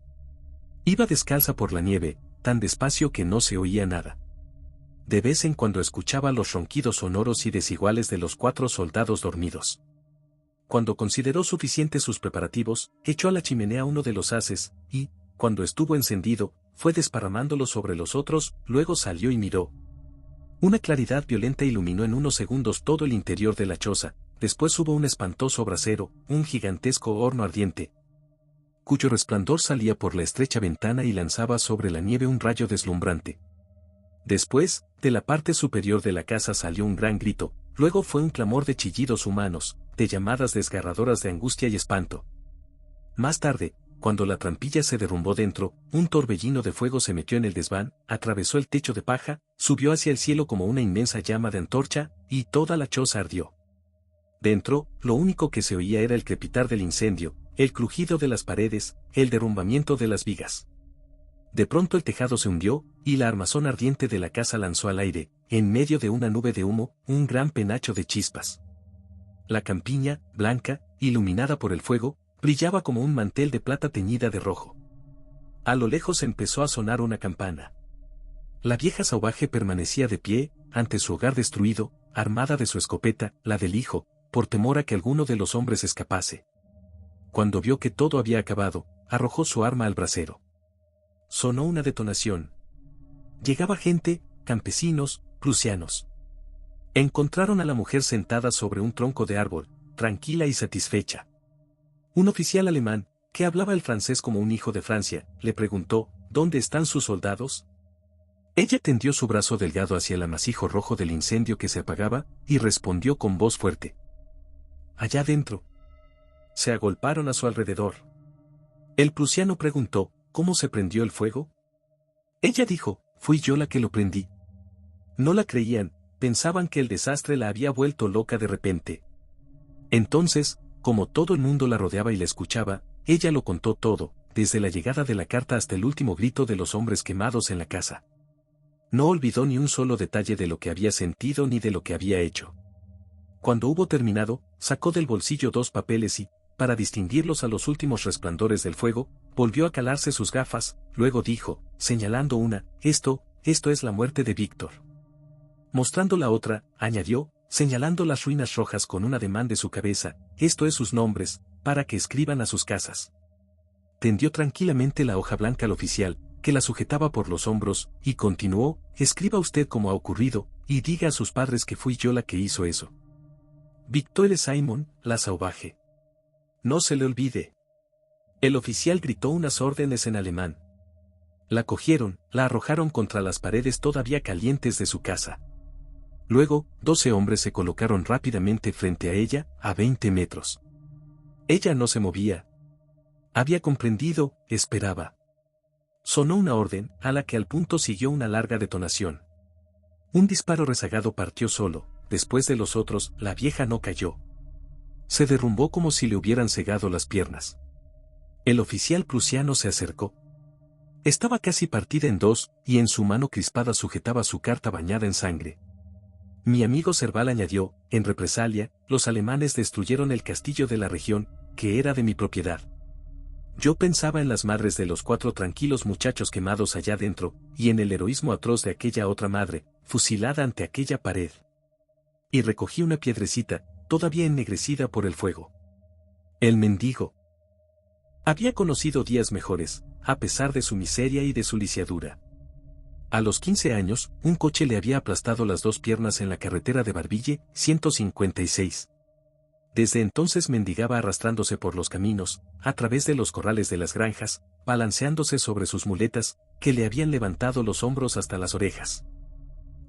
Iba descalza por la nieve, tan despacio que no se oía nada. De vez en cuando escuchaba los ronquidos sonoros y desiguales de los 4 soldados dormidos. Cuando consideró suficientes sus preparativos, echó a la chimenea uno de los haces, y, cuando estuvo encendido, fue desparramándolo sobre los otros, luego salió y miró. Una claridad violenta iluminó en unos segundos todo el interior de la choza, después hubo un espantoso brasero, un gigantesco horno ardiente, cuyo resplandor salía por la estrecha ventana y lanzaba sobre la nieve un rayo deslumbrante. Después, de la parte superior de la casa salió un gran grito, luego fue un clamor de chillidos humanos, de llamadas desgarradoras de angustia y espanto. Más tarde, cuando la trampilla se derrumbó dentro, un torbellino de fuego se metió en el desván, atravesó el techo de paja, subió hacia el cielo como una inmensa llama de antorcha, y toda la choza ardió. Dentro, lo único que se oía era el crepitar del incendio, el crujido de las paredes, el derrumbamiento de las vigas. De pronto el tejado se hundió, y la armazón ardiente de la casa lanzó al aire, en medio de una nube de humo, un gran penacho de chispas. La campiña, blanca, iluminada por el fuego, brillaba como un mantel de plata teñida de rojo. A lo lejos empezó a sonar una campana. La vieja salvaje permanecía de pie, ante su hogar destruido, armada de su escopeta, la del hijo, por temor a que alguno de los hombres escapase. Cuando vio que todo había acabado, arrojó su arma al brasero. Sonó una detonación. Llegaba gente, campesinos, prusianos. Encontraron a la mujer sentada sobre un tronco de árbol, tranquila y satisfecha. Un oficial alemán, que hablaba el francés como un hijo de Francia, le preguntó, ¿dónde están sus soldados? Ella tendió su brazo delgado hacia el amasijo rojo del incendio que se apagaba, y respondió con voz fuerte. Allá dentro. Se agolparon a su alrededor. El prusiano preguntó, ¿cómo se prendió el fuego? Ella dijo, fui yo la que lo prendí. No la creían, pensaban que el desastre la había vuelto loca de repente. Entonces, como todo el mundo la rodeaba y la escuchaba, ella lo contó todo, desde la llegada de la carta hasta el último grito de los hombres quemados en la casa. No olvidó ni un solo detalle de lo que había sentido ni de lo que había hecho. Cuando hubo terminado, sacó del bolsillo 2 papeles y, para distinguirlos a los últimos resplandores del fuego, volvió a calarse sus gafas, luego dijo, señalando una, esto es la muerte de Víctor. Mostrando la otra, añadió, señalando las ruinas rojas con un ademán de su cabeza, esto es sus nombres, para que escriban a sus casas. Tendió tranquilamente la hoja blanca al oficial, que la sujetaba por los hombros, y continuó, escriba usted como ha ocurrido, y diga a sus padres que fui yo la que hizo eso. Victoire Simon, la salvaje. No se le olvide. El oficial gritó unas órdenes en alemán. La cogieron, la arrojaron contra las paredes todavía calientes de su casa. Luego, 12 hombres se colocaron rápidamente frente a ella, a 20 metros. Ella no se movía. Había comprendido, esperaba. Sonó una orden, a la que al punto siguió una larga detonación. Un disparo rezagado partió solo, después de los otros, la vieja no cayó. Se derrumbó como si le hubieran cegado las piernas. El oficial prusiano se acercó. Estaba casi partida en dos, y en su mano crispada sujetaba su carta bañada en sangre. Mi amigo Serval añadió, en represalia, los alemanes destruyeron el castillo de la región, que era de mi propiedad. Yo pensaba en las madres de los 4 tranquilos muchachos quemados allá dentro, y en el heroísmo atroz de aquella otra madre, fusilada ante aquella pared. Y recogí una piedrecita, todavía ennegrecida por el fuego. El mendigo. Había conocido días mejores, a pesar de su miseria y de su lisiadura. A los 15 años, un coche le había aplastado las 2 piernas en la carretera de Barbille, 156. Desde entonces mendigaba arrastrándose por los caminos, a través de los corrales de las granjas, balanceándose sobre sus muletas, que le habían levantado los hombros hasta las orejas.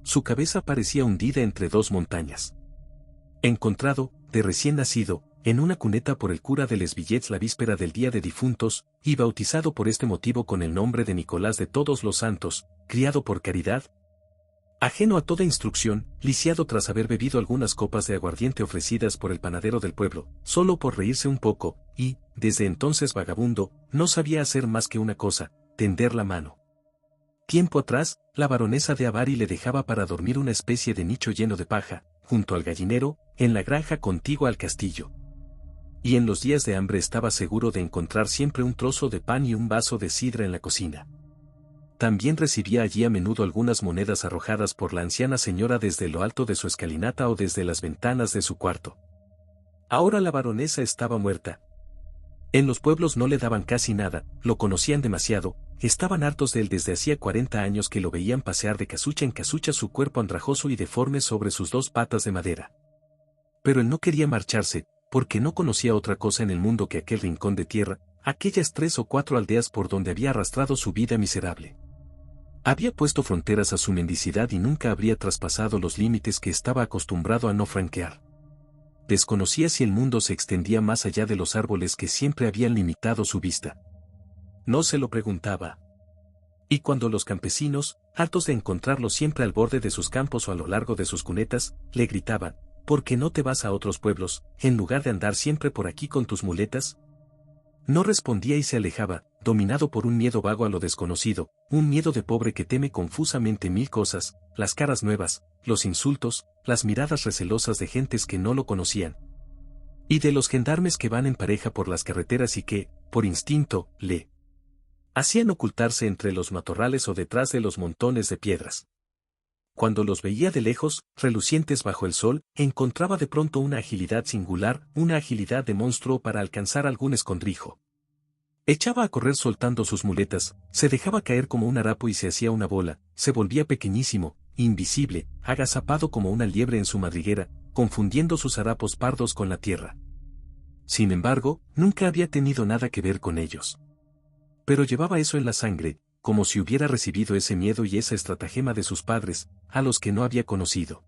Su cabeza parecía hundida entre 2 montañas. Encontrado, de recién nacido, en una cuneta por el cura de Les Billets la víspera del Día de Difuntos, y bautizado por este motivo con el nombre de Nicolás de Todos los Santos, criado por caridad, ajeno a toda instrucción, lisiado tras haber bebido algunas copas de aguardiente ofrecidas por el panadero del pueblo, solo por reírse un poco, y, desde entonces vagabundo, no sabía hacer más que una cosa, tender la mano. Tiempo atrás, la baronesa de Avari le dejaba para dormir una especie de nicho lleno de paja, junto al gallinero, en la granja contigua al castillo. Y en los días de hambre estaba seguro de encontrar siempre un trozo de pan y un vaso de sidra en la cocina. También recibía allí a menudo algunas monedas arrojadas por la anciana señora desde lo alto de su escalinata o desde las ventanas de su cuarto. Ahora la baronesa estaba muerta. En los pueblos no le daban casi nada, lo conocían demasiado, estaban hartos de él desde hacía 40 años que lo veían pasear de casucha en casucha su cuerpo andrajoso y deforme sobre sus dos patas de madera. Pero él no quería marcharse, porque no conocía otra cosa en el mundo que aquel rincón de tierra, aquellas 3 o 4 aldeas por donde había arrastrado su vida miserable. Había puesto fronteras a su mendicidad y nunca habría traspasado los límites que estaba acostumbrado a no franquear. Desconocía si el mundo se extendía más allá de los árboles que siempre habían limitado su vista. No se lo preguntaba. Y cuando los campesinos, hartos de encontrarlo siempre al borde de sus campos o a lo largo de sus cunetas, le gritaban, ¿por qué no te vas a otros pueblos, en lugar de andar siempre por aquí con tus muletas? No respondía y se alejaba, dominado por un miedo vago a lo desconocido, un miedo de pobre que teme confusamente 1000 cosas, las caras nuevas, los insultos, las miradas recelosas de gentes que no lo conocían. Y de los gendarmes que van en pareja por las carreteras y que, por instinto, le hacían ocultarse entre los matorrales o detrás de los montones de piedras. Cuando los veía de lejos, relucientes bajo el sol, encontraba de pronto una agilidad singular, una agilidad de monstruo para alcanzar algún escondrijo. Echaba a correr soltando sus muletas, se dejaba caer como un harapo y se hacía una bola, se volvía pequeñísimo, invisible, agazapado como una liebre en su madriguera, confundiendo sus harapos pardos con la tierra. Sin embargo, nunca había tenido nada que ver con ellos. Pero llevaba eso en la sangre, como si hubiera recibido ese miedo y esa estratagema de sus padres, a los que no había conocido.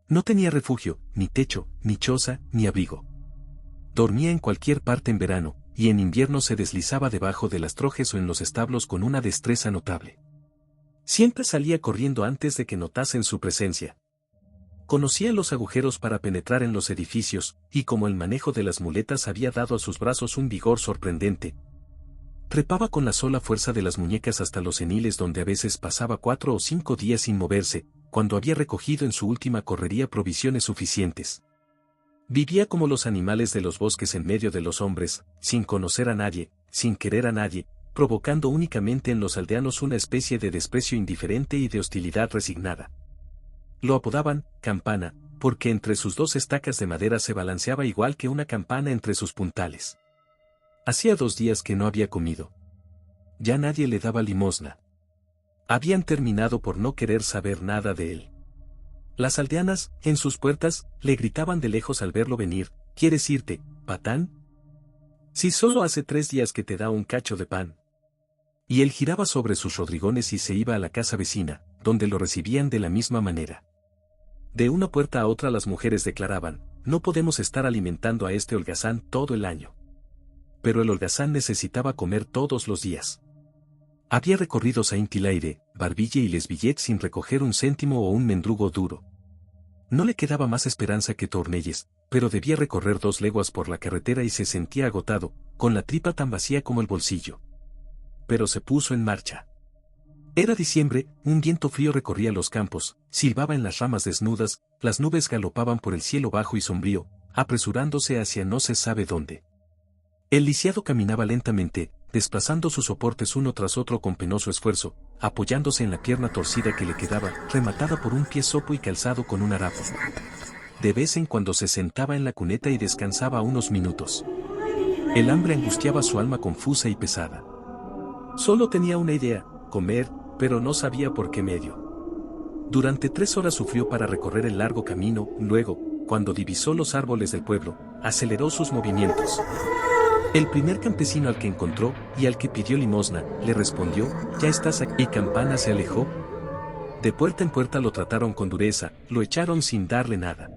No tenía refugio, ni techo, ni choza, ni abrigo. Dormía en cualquier parte en verano, y en invierno se deslizaba debajo de las trojes o en los establos con una destreza notable. Siempre salía corriendo antes de que notasen su presencia. Conocía los agujeros para penetrar en los edificios, y como el manejo de las muletas había dado a sus brazos un vigor sorprendente, trepaba con la sola fuerza de las muñecas hasta los ceniles donde a veces pasaba 4 o 5 días sin moverse, cuando había recogido en su última correría provisiones suficientes. Vivía como los animales de los bosques en medio de los hombres, sin conocer a nadie, sin querer a nadie, provocando únicamente en los aldeanos una especie de desprecio indiferente y de hostilidad resignada. Lo apodaban Campana, porque entre sus 2 estacas de madera se balanceaba igual que una campana entre sus puntales. Hacía 2 días que no había comido. Ya nadie le daba limosna. Habían terminado por no querer saber nada de él. Las aldeanas, en sus puertas, le gritaban de lejos al verlo venir, ¿quieres irte, patán? Si solo hace 3 días que te da un cacho de pan. Y él giraba sobre sus rodrigones y se iba a la casa vecina, donde lo recibían de la misma manera. De una puerta a otra las mujeres declaraban, no podemos estar alimentando a este holgazán todo el año. Pero el holgazán necesitaba comer todos los días. Había recorrido Saint-Hilaire, Barbille y Les Billettes sin recoger un céntimo o un mendrugo duro. No le quedaba más esperanza que Tournelles, pero debía recorrer 2 leguas por la carretera y se sentía agotado, con la tripa tan vacía como el bolsillo. Pero se puso en marcha. Era diciembre, un viento frío recorría los campos, silbaba en las ramas desnudas, las nubes galopaban por el cielo bajo y sombrío, apresurándose hacia no se sabe dónde. El lisiado caminaba lentamente, desplazando sus soportes uno tras otro con penoso esfuerzo, apoyándose en la pierna torcida que le quedaba, rematada por un pie sopo y calzado con un harapo. De vez en cuando se sentaba en la cuneta y descansaba unos minutos. El hambre angustiaba su alma confusa y pesada. Solo tenía una idea, comer, pero no sabía por qué medio. Durante 3 horas sufrió para recorrer el largo camino, luego, cuando divisó los árboles del pueblo, aceleró sus movimientos. El primer campesino al que encontró, y al que pidió limosna, le respondió, «Ya estás aquí», y Campana se alejó. De puerta en puerta lo trataron con dureza, lo echaron sin darle nada.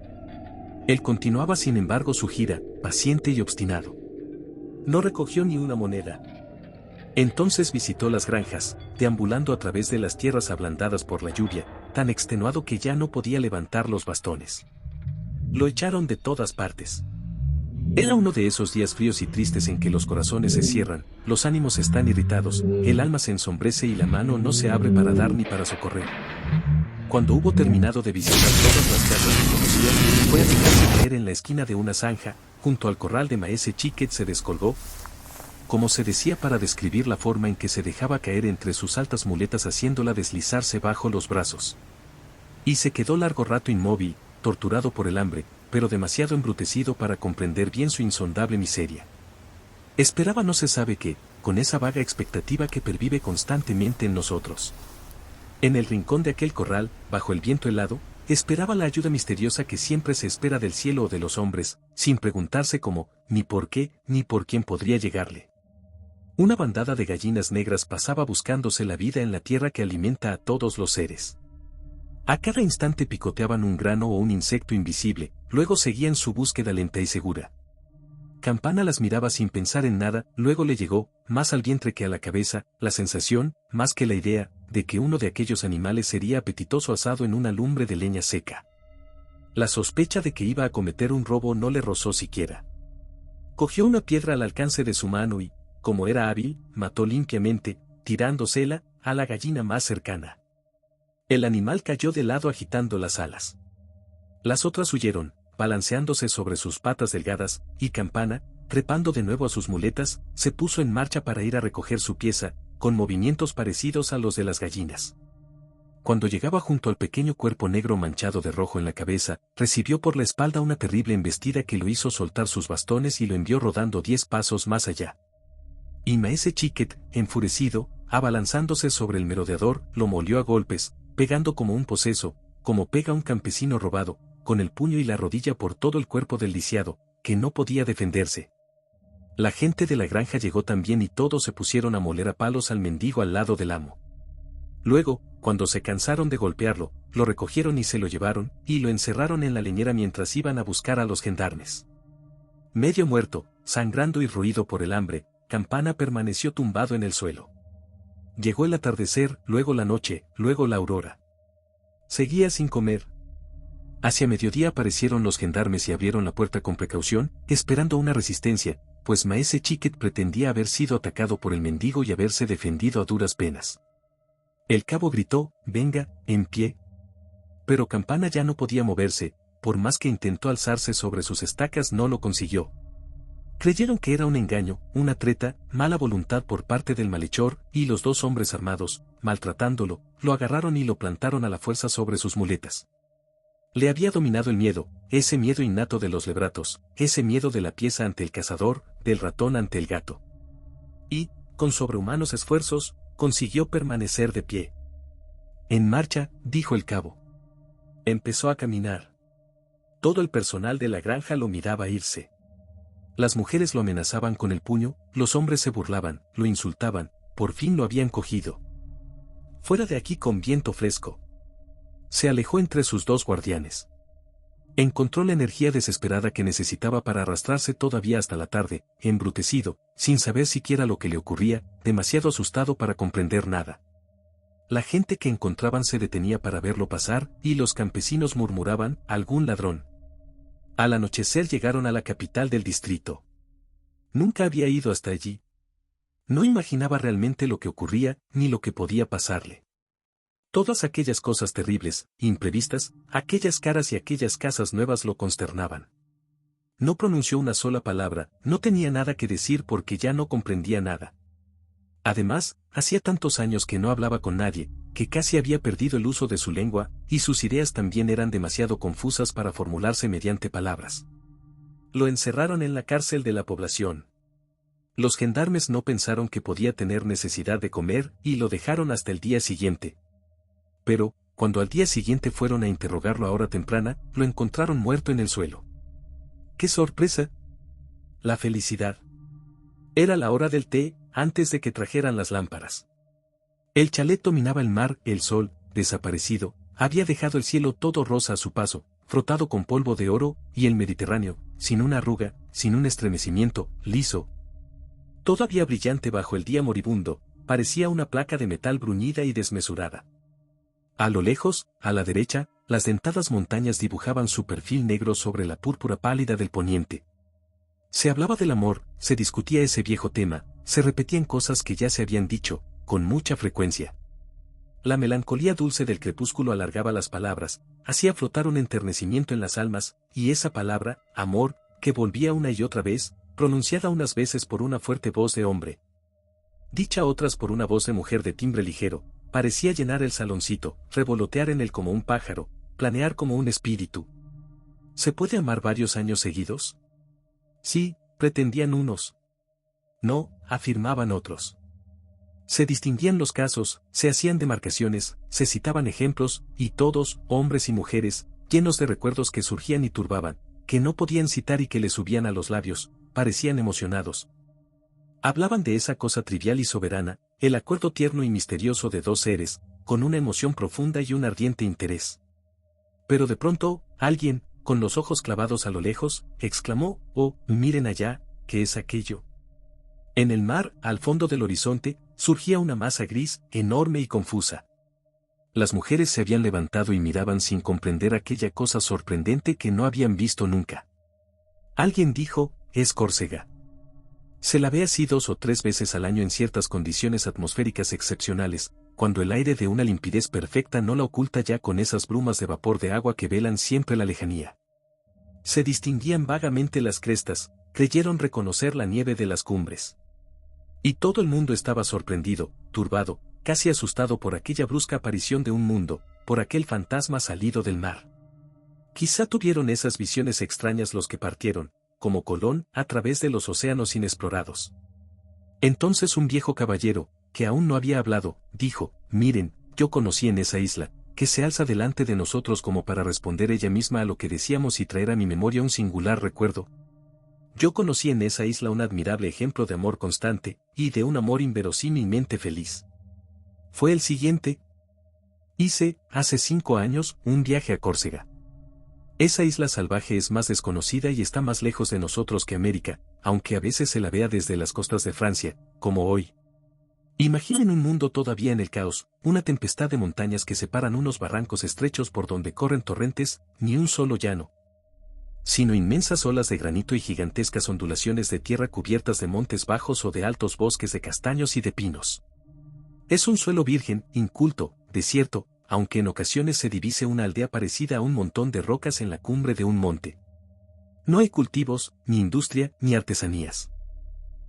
Él continuaba sin embargo su gira, paciente y obstinado. No recogió ni una moneda. Entonces visitó las granjas, deambulando a través de las tierras ablandadas por la lluvia, tan extenuado que ya no podía levantar los bastones. Lo echaron de todas partes. Era uno de esos días fríos y tristes en que los corazones se cierran, los ánimos están irritados, el alma se ensombrece y la mano no se abre para dar ni para socorrer. Cuando hubo terminado de visitar todas las casas que conocía, fue a dejarse caer en la esquina de una zanja, junto al corral de Maese Chiquet se descolgó, como se decía para describir la forma en que se dejaba caer entre sus altas muletas haciéndola deslizarse bajo los brazos. Y se quedó largo rato inmóvil, torturado por el hambre, pero demasiado embrutecido para comprender bien su insondable miseria. Esperaba no se sabe qué, con esa vaga expectativa que pervive constantemente en nosotros. En el rincón de aquel corral, bajo el viento helado, esperaba la ayuda misteriosa que siempre se espera del cielo o de los hombres, sin preguntarse cómo, ni por qué, ni por quién podría llegarle. Una bandada de gallinas negras pasaba buscándose la vida en la tierra que alimenta a todos los seres. A cada instante picoteaban un grano o un insecto invisible, luego seguían su búsqueda lenta y segura. Campana las miraba sin pensar en nada, luego le llegó, más al vientre que a la cabeza, la sensación, más que la idea, de que uno de aquellos animales sería apetitoso asado en una lumbre de leña seca. La sospecha de que iba a cometer un robo no le rozó siquiera. Cogió una piedra al alcance de su mano y, como era hábil, mató limpiamente, tirándosela a la gallina más cercana. El animal cayó de lado agitando las alas. Las otras huyeron, balanceándose sobre sus patas delgadas, y Campana, trepando de nuevo a sus muletas, se puso en marcha para ir a recoger su pieza, con movimientos parecidos a los de las gallinas. Cuando llegaba junto al pequeño cuerpo negro manchado de rojo en la cabeza, recibió por la espalda una terrible embestida que lo hizo soltar sus bastones y lo envió rodando 10 pasos más allá. Y Maese Chiquet, enfurecido, abalanzándose sobre el merodeador, lo molió a golpes, pegando como un poseso, como pega un campesino robado, con el puño y la rodilla por todo el cuerpo del lisiado, que no podía defenderse. La gente de la granja llegó también y todos se pusieron a moler a palos al mendigo al lado del amo. Luego, cuando se cansaron de golpearlo, lo recogieron y se lo llevaron, y lo encerraron en la leñera mientras iban a buscar a los gendarmes. Medio muerto, sangrando y roído por el hambre, Campana permaneció tumbado en el suelo. Llegó el atardecer, luego la noche, luego la aurora. Seguía sin comer. Hacia mediodía aparecieron los gendarmes y abrieron la puerta con precaución, esperando una resistencia, pues Maese Chiquet pretendía haber sido atacado por el mendigo y haberse defendido a duras penas. El cabo gritó, «Venga, en pie». Pero Campana ya no podía moverse, por más que intentó alzarse sobre sus estacas no lo consiguió. Creyeron que era un engaño, una treta, mala voluntad por parte del malhechor, y los 2 hombres armados, maltratándolo, lo agarraron y lo plantaron a la fuerza sobre sus muletas. Le había dominado el miedo, ese miedo innato de los lebratos, ese miedo de la pieza ante el cazador, del ratón ante el gato. Y, con sobrehumanos esfuerzos, consiguió permanecer de pie. «En marcha», dijo el cabo. Empezó a caminar. Todo el personal de la granja lo miraba irse. Las mujeres lo amenazaban con el puño, los hombres se burlaban, lo insultaban, por fin lo habían cogido. «Fuera de aquí con viento fresco». Se alejó entre sus 2 guardianes. Encontró la energía desesperada que necesitaba para arrastrarse todavía hasta la tarde, embrutecido, sin saber siquiera lo que le ocurría, demasiado asustado para comprender nada. La gente que encontraban se detenía para verlo pasar, y los campesinos murmuraban, «algún ladrón». Al anochecer llegaron a la capital del distrito. Nunca había ido hasta allí. No imaginaba realmente lo que ocurría, ni lo que podía pasarle. Todas aquellas cosas terribles, imprevistas, aquellas caras y aquellas casas nuevas lo consternaban. No pronunció una sola palabra, no tenía nada que decir porque ya no comprendía nada. Además, hacía tantos años que no hablaba con nadie, que casi había perdido el uso de su lengua, y sus ideas también eran demasiado confusas para formularse mediante palabras. Lo encerraron en la cárcel de la población. Los gendarmes no pensaron que podía tener necesidad de comer y lo dejaron hasta el día siguiente. Pero, cuando al día siguiente fueron a interrogarlo a hora temprana, lo encontraron muerto en el suelo. ¡Qué sorpresa! La felicidad. Era la hora del té, antes de que trajeran las lámparas. El chalet dominaba el mar, el sol, desaparecido, había dejado el cielo todo rosa a su paso, frotado con polvo de oro, y el Mediterráneo, sin una arruga, sin un estremecimiento, liso. Todavía brillante bajo el día moribundo, parecía una placa de metal bruñida y desmesurada. A lo lejos, a la derecha, las dentadas montañas dibujaban su perfil negro sobre la púrpura pálida del poniente. Se hablaba del amor, se discutía ese viejo tema, se repetían cosas que ya se habían dicho, con mucha frecuencia. La melancolía dulce del crepúsculo alargaba las palabras, hacía flotar un enternecimiento en las almas, y esa palabra, amor, que volvía una y otra vez, pronunciada unas veces por una fuerte voz de hombre, dicha otras por una voz de mujer de timbre ligero, parecía llenar el saloncito, revolotear en él como un pájaro, planear como un espíritu. ¿Se puede amar varios años seguidos? Sí, pretendían unos. No, afirmaban otros. Se distinguían los casos, se hacían demarcaciones, se citaban ejemplos, y todos, hombres y mujeres, llenos de recuerdos que surgían y turbaban, que no podían citar y que les subían a los labios, parecían emocionados. Hablaban de esa cosa trivial y soberana, el acuerdo tierno y misterioso de dos seres, con una emoción profunda y un ardiente interés. Pero de pronto, alguien, con los ojos clavados a lo lejos, exclamó: «Oh, miren allá, ¿qué es aquello?». En el mar, al fondo del horizonte, surgía una masa gris, enorme y confusa. Las mujeres se habían levantado y miraban sin comprender aquella cosa sorprendente que no habían visto nunca. Alguien dijo: «Es Córcega». Se la ve así 2 o 3 veces al año en ciertas condiciones atmosféricas excepcionales, cuando el aire de una limpidez perfecta no la oculta ya con esas brumas de vapor de agua que velan siempre la lejanía. Se distinguían vagamente las crestas, creyeron reconocer la nieve de las cumbres. Y todo el mundo estaba sorprendido, turbado, casi asustado por aquella brusca aparición de un mundo, por aquel fantasma salido del mar. Quizá tuvieron esas visiones extrañas los que partieron, como Colón, a través de los océanos inexplorados. Entonces un viejo caballero, que aún no había hablado, dijo: «Miren, yo conocí en esa isla, que se alza delante de nosotros como para responder ella misma a lo que decíamos y traer a mi memoria un singular recuerdo. Yo conocí en esa isla un admirable ejemplo de amor constante, y de un amor inverosímilmente feliz. Fue el siguiente. Hice, hace 5 años, un viaje a Córcega. Esa isla salvaje es más desconocida y está más lejos de nosotros que América, aunque a veces se la vea desde las costas de Francia, como hoy. Imaginen un mundo todavía en el caos, una tempestad de montañas que separan unos barrancos estrechos por donde corren torrentes, ni un solo llano, sino inmensas olas de granito y gigantescas ondulaciones de tierra cubiertas de montes bajos o de altos bosques de castaños y de pinos. Es un suelo virgen, inculto, desierto, aunque en ocasiones se divise una aldea parecida a un montón de rocas en la cumbre de un monte. No hay cultivos, ni industria, ni artesanías.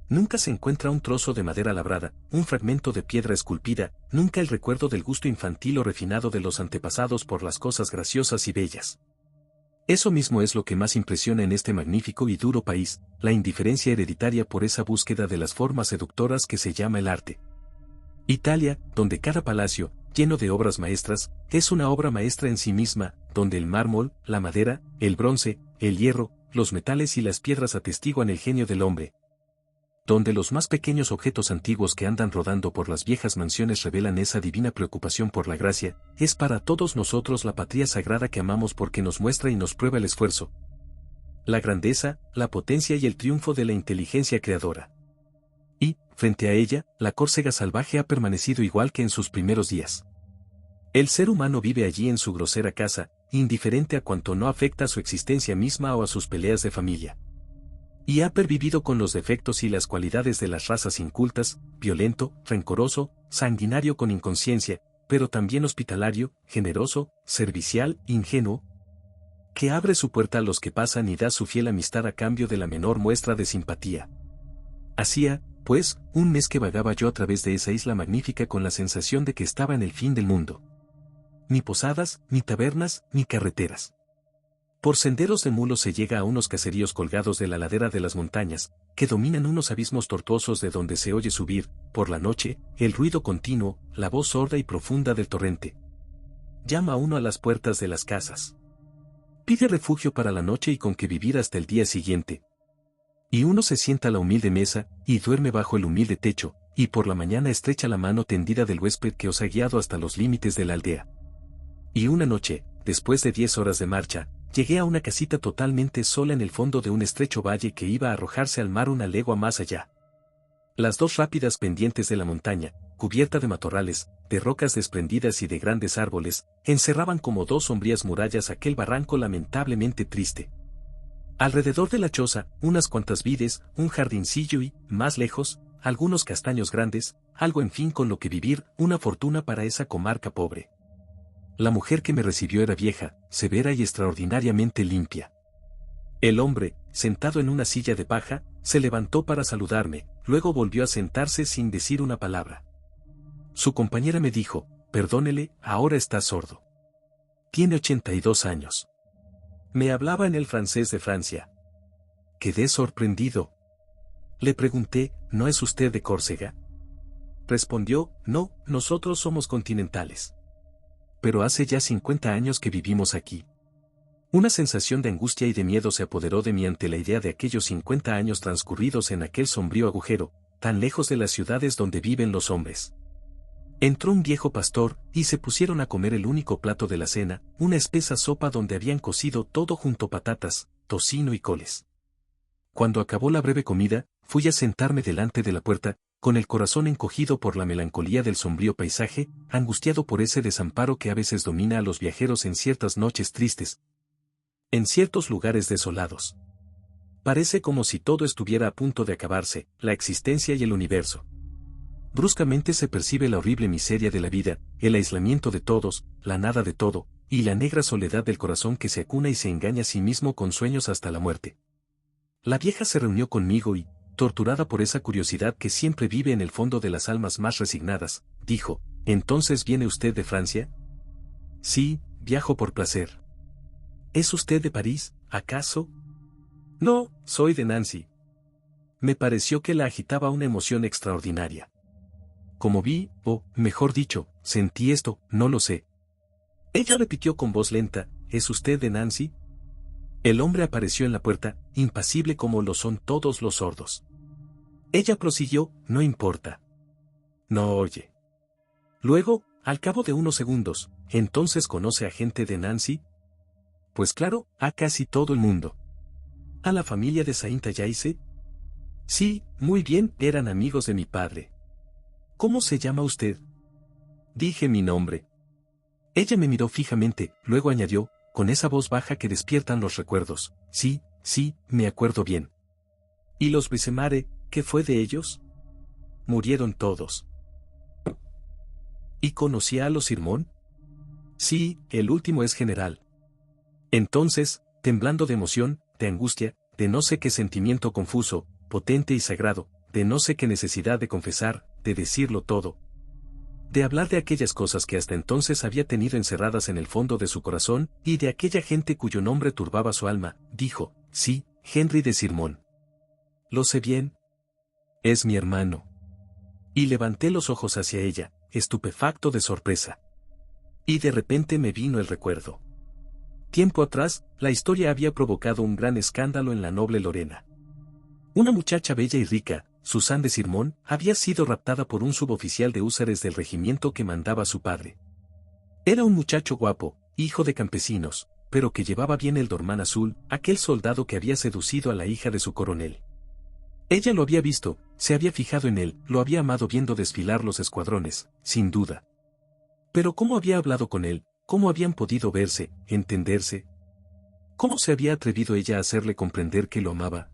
Nunca se encuentra un trozo de madera labrada, un fragmento de piedra esculpida, nunca el recuerdo del gusto infantil o refinado de los antepasados por las cosas graciosas y bellas. Eso mismo es lo que más impresiona en este magnífico y duro país, la indiferencia hereditaria por esa búsqueda de las formas seductoras que se llama el arte. Italia, donde cada palacio, lleno de obras maestras, es una obra maestra en sí misma, donde el mármol, la madera, el bronce, el hierro, los metales y las piedras atestiguan el genio del hombre. Donde los más pequeños objetos antiguos que andan rodando por las viejas mansiones revelan esa divina preocupación por la gracia, es para todos nosotros la patria sagrada que amamos porque nos muestra y nos prueba el esfuerzo, la grandeza, la potencia y el triunfo de la inteligencia creadora. Y, frente a ella, la Córcega salvaje ha permanecido igual que en sus primeros días. El ser humano vive allí en su grosera casa, indiferente a cuanto no afecta a su existencia misma o a sus peleas de familia. Y ha pervivido con los defectos y las cualidades de las razas incultas, violento, rencoroso, sanguinario con inconsciencia, pero también hospitalario, generoso, servicial, ingenuo, que abre su puerta a los que pasan y da su fiel amistad a cambio de la menor muestra de simpatía. Hacía, pues, un mes que vagaba yo a través de esa isla magnífica con la sensación de que estaba en el fin del mundo. Ni posadas, ni tabernas, ni carreteras. Por senderos de mulos se llega a unos caseríos colgados de la ladera de las montañas, que dominan unos abismos tortuosos de donde se oye subir, por la noche, el ruido continuo, la voz sorda y profunda del torrente. Llama a uno a las puertas de las casas. Pide refugio para la noche y con que vivir hasta el día siguiente. Y uno se sienta a la humilde mesa, y duerme bajo el humilde techo, y por la mañana estrecha la mano tendida del huésped que os ha guiado hasta los límites de la aldea. Y una noche, después de 10 horas de marcha, llegué a una casita totalmente sola en el fondo de un estrecho valle que iba a arrojarse al mar una legua más allá. Las 2 rápidas pendientes de la montaña, cubierta de matorrales, de rocas desprendidas y de grandes árboles, encerraban como 2 sombrías murallas aquel barranco lamentablemente triste. Alrededor de la choza, unas cuantas vides, un jardincillo y, más lejos, algunos castaños grandes, algo en fin con lo que vivir, una fortuna para esa comarca pobre. La mujer que me recibió era vieja, severa y extraordinariamente limpia. El hombre, sentado en una silla de paja, se levantó para saludarme, luego volvió a sentarse sin decir una palabra. Su compañera me dijo: «Perdónele, ahora está sordo. Tiene 82 años. Me hablaba en el francés de Francia. Quedé sorprendido. Le pregunté, ¿no es usted de Córcega? Respondió, no, nosotros somos continentales. Pero hace ya 50 años que vivimos aquí. Una sensación de angustia y de miedo se apoderó de mí ante la idea de aquellos 50 años transcurridos en aquel sombrío agujero, tan lejos de las ciudades donde viven los hombres. Entró un viejo pastor, y se pusieron a comer el único plato de la cena, una espesa sopa donde habían cocido todo junto patatas, tocino y coles. Cuando acabó la breve comida, fui a sentarme delante de la puerta, con el corazón encogido por la melancolía del sombrío paisaje, angustiado por ese desamparo que a veces domina a los viajeros en ciertas noches tristes, en ciertos lugares desolados. Parece como si todo estuviera a punto de acabarse, la existencia y el universo. Bruscamente se percibe la horrible miseria de la vida, el aislamiento de todos, la nada de todo, y la negra soledad del corazón que se acuna y se engaña a sí mismo con sueños hasta la muerte. La vieja se reunió conmigo y, torturada por esa curiosidad que siempre vive en el fondo de las almas más resignadas, dijo, ¿entonces viene usted de Francia? Sí, viajo por placer. ¿Es usted de París, acaso? No, soy de Nancy. Me pareció que la agitaba una emoción extraordinaria. Como vi, o, mejor dicho, sentí esto, no lo sé. Ella repitió con voz lenta, ¿es usted de Nancy? El hombre apareció en la puerta, impasible como lo son todos los sordos. Ella prosiguió, no importa. No oye. Luego, al cabo de unos segundos, ¿entonces conoce a gente de Nancy? Pues claro, a casi todo el mundo. ¿A la familia de Saint-Ayaise? Sí, muy bien, eran amigos de mi padre. ¿Cómo se llama usted? Dije mi nombre. Ella me miró fijamente, luego añadió, con esa voz baja que despiertan los recuerdos, sí, sí, me acuerdo bien. ¿Y los Brisemare, qué fue de ellos? Murieron todos. ¿Y conocía a los Sirmón? Sí, el último es general. Entonces, temblando de emoción, de angustia, de no sé qué sentimiento confuso, potente y sagrado, de no sé qué necesidad de confesar, de decirlo todo, de hablar de aquellas cosas que hasta entonces había tenido encerradas en el fondo de su corazón, y de aquella gente cuyo nombre turbaba su alma, dijo, sí, Henry de Sirmón. Lo sé bien. Es mi hermano. Y levanté los ojos hacia ella, estupefacto de sorpresa. Y de repente me vino el recuerdo. Tiempo atrás, la historia había provocado un gran escándalo en la noble Lorena. Una muchacha bella y rica, Susan de Sirmón, había sido raptada por un suboficial de húsares del regimiento que mandaba su padre. Era un muchacho guapo, hijo de campesinos, pero que llevaba bien el dormán azul, aquel soldado que había seducido a la hija de su coronel. Ella lo había visto, se había fijado en él, lo había amado viendo desfilar los escuadrones, sin duda. Pero ¿cómo había hablado con él? ¿Cómo habían podido verse, entenderse? ¿Cómo se había atrevido ella a hacerle comprender que lo amaba?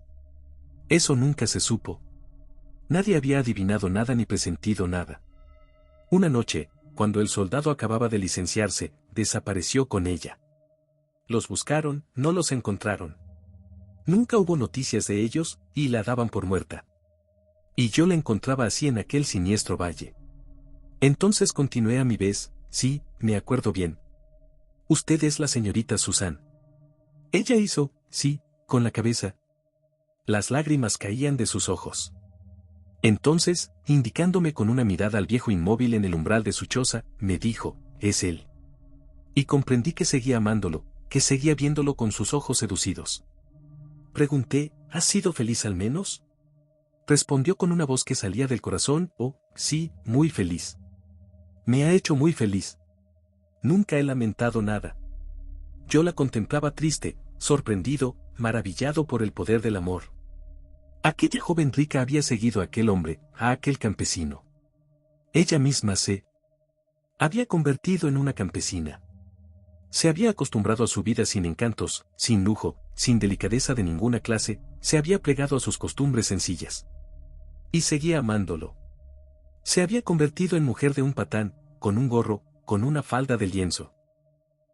Eso nunca se supo. Nadie había adivinado nada ni presentido nada. Una noche, cuando el soldado acababa de licenciarse, desapareció con ella. Los buscaron, no los encontraron. Nunca hubo noticias de ellos, y la daban por muerta. Y yo la encontraba así en aquel siniestro valle. Entonces continué a mi vez, sí, me acuerdo bien. Usted es la señorita Susan. Ella hizo, sí, con la cabeza. Las lágrimas caían de sus ojos. Entonces, indicándome con una mirada al viejo inmóvil en el umbral de su choza, me dijo, es él. Y comprendí que seguía amándolo, que seguía viéndolo con sus ojos seducidos. Pregunté, ¿has sido feliz al menos? Respondió con una voz que salía del corazón, oh, sí, muy feliz. Me ha hecho muy feliz. Nunca he lamentado nada. Yo la contemplaba triste, sorprendido, maravillado por el poder del amor. Aquella joven rica había seguido a aquel hombre, a aquel campesino. Ella misma se había convertido en una campesina. Se había acostumbrado a su vida sin encantos, sin lujo, sin delicadeza de ninguna clase, se había plegado a sus costumbres sencillas. Y seguía amándolo. Se había convertido en mujer de un patán, con un gorro, con una falda de lienzo.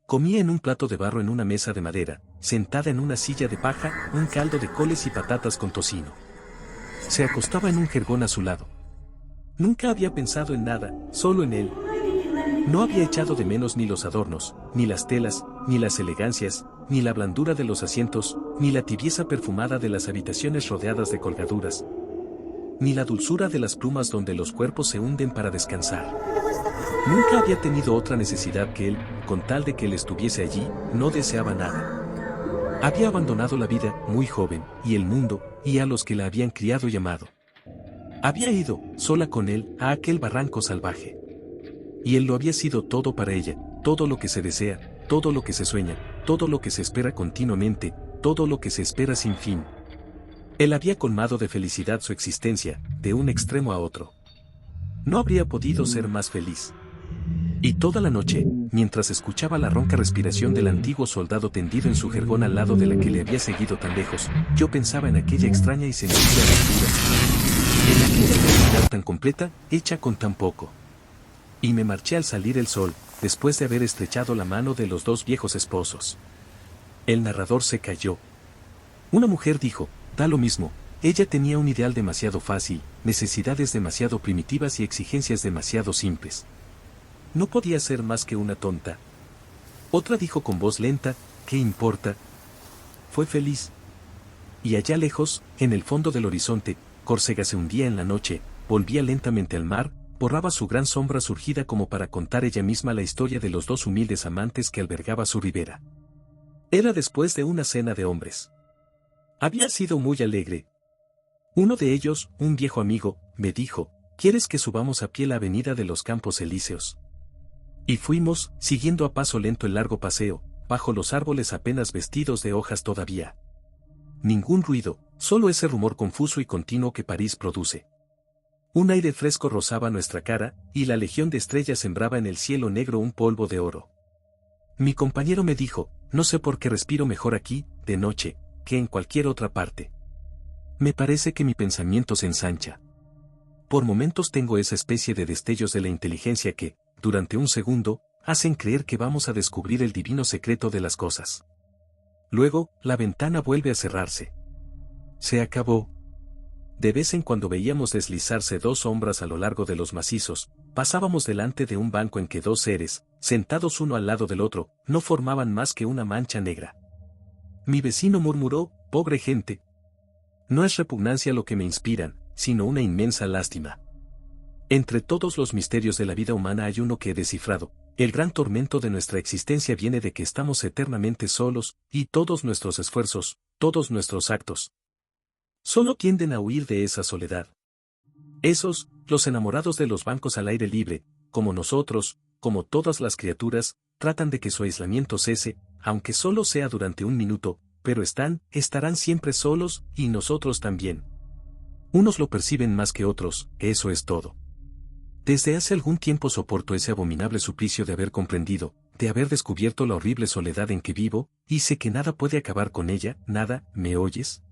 Comía en un plato de barro en una mesa de madera, sentada en una silla de paja, un caldo de coles y patatas con tocino. Se acostaba en un jergón a su lado. Nunca había pensado en nada, solo en él. No había echado de menos ni los adornos, ni las telas, ni las elegancias, ni la blandura de los asientos, ni la tibieza perfumada de las habitaciones rodeadas de colgaduras, ni la dulzura de las plumas donde los cuerpos se hunden para descansar. Nunca había tenido otra necesidad que él, con tal de que él estuviese allí, no deseaba nada. Había abandonado la vida, muy joven, y el mundo, y a los que la habían criado y amado. Había ido, sola con él, a aquel barranco salvaje. Y él lo había sido todo para ella, todo lo que se desea, todo lo que se sueña, todo lo que se espera continuamente, todo lo que se espera sin fin. Él había colmado de felicidad su existencia, de un extremo a otro. No habría podido ser más feliz. Y toda la noche, mientras escuchaba la ronca respiración del antiguo soldado tendido en su jergón al lado de la que le había seguido tan lejos, yo pensaba en aquella extraña y sencilla aventura, en aquella felicidad tan completa, hecha con tan poco. Y me marché al salir el sol, después de haber estrechado la mano de los dos viejos esposos. El narrador se calló. Una mujer dijo, da lo mismo, ella tenía un ideal demasiado fácil, necesidades demasiado primitivas y exigencias demasiado simples. No podía ser más que una tonta. Otra dijo con voz lenta, ¿qué importa? Fue feliz. Y allá lejos, en el fondo del horizonte, Córcega se hundía en la noche, volvía lentamente al mar, borraba su gran sombra surgida como para contar ella misma la historia de los dos humildes amantes que albergaba su ribera. Era después de una cena de hombres. Había sido muy alegre. Uno de ellos, un viejo amigo, me dijo, ¿quieres que subamos a pie la avenida de los Campos Elíseos? Y fuimos, siguiendo a paso lento el largo paseo, bajo los árboles apenas vestidos de hojas todavía. Ningún ruido, solo ese rumor confuso y continuo que París produce. Un aire fresco rozaba nuestra cara, y la legión de estrellas sembraba en el cielo negro un polvo de oro. Mi compañero me dijo, no sé por qué respiro mejor aquí, de noche, que en cualquier otra parte. Me parece que mi pensamiento se ensancha. Por momentos tengo esa especie de destellos de la inteligencia que, durante un segundo, hacen creer que vamos a descubrir el divino secreto de las cosas. Luego, la ventana vuelve a cerrarse. Se acabó. De vez en cuando veíamos deslizarse dos sombras a lo largo de los macizos, pasábamos delante de un banco en que dos seres, sentados uno al lado del otro, no formaban más que una mancha negra. Mi vecino murmuró, pobre gente. No es repugnancia lo que me inspiran, sino una inmensa lástima. Entre todos los misterios de la vida humana hay uno que he descifrado, el gran tormento de nuestra existencia viene de que estamos eternamente solos, y todos nuestros esfuerzos, todos nuestros actos, solo tienden a huir de esa soledad. Esos, los enamorados de los bancos al aire libre, como nosotros, como todas las criaturas, tratan de que su aislamiento cese, aunque solo sea durante un minuto, pero estarán siempre solos, y nosotros también. Unos lo perciben más que otros, eso es todo. Desde hace algún tiempo soporto ese abominable suplicio de haber comprendido, de haber descubierto la horrible soledad en que vivo, y sé que nada puede acabar con ella, nada, ¿me oyes?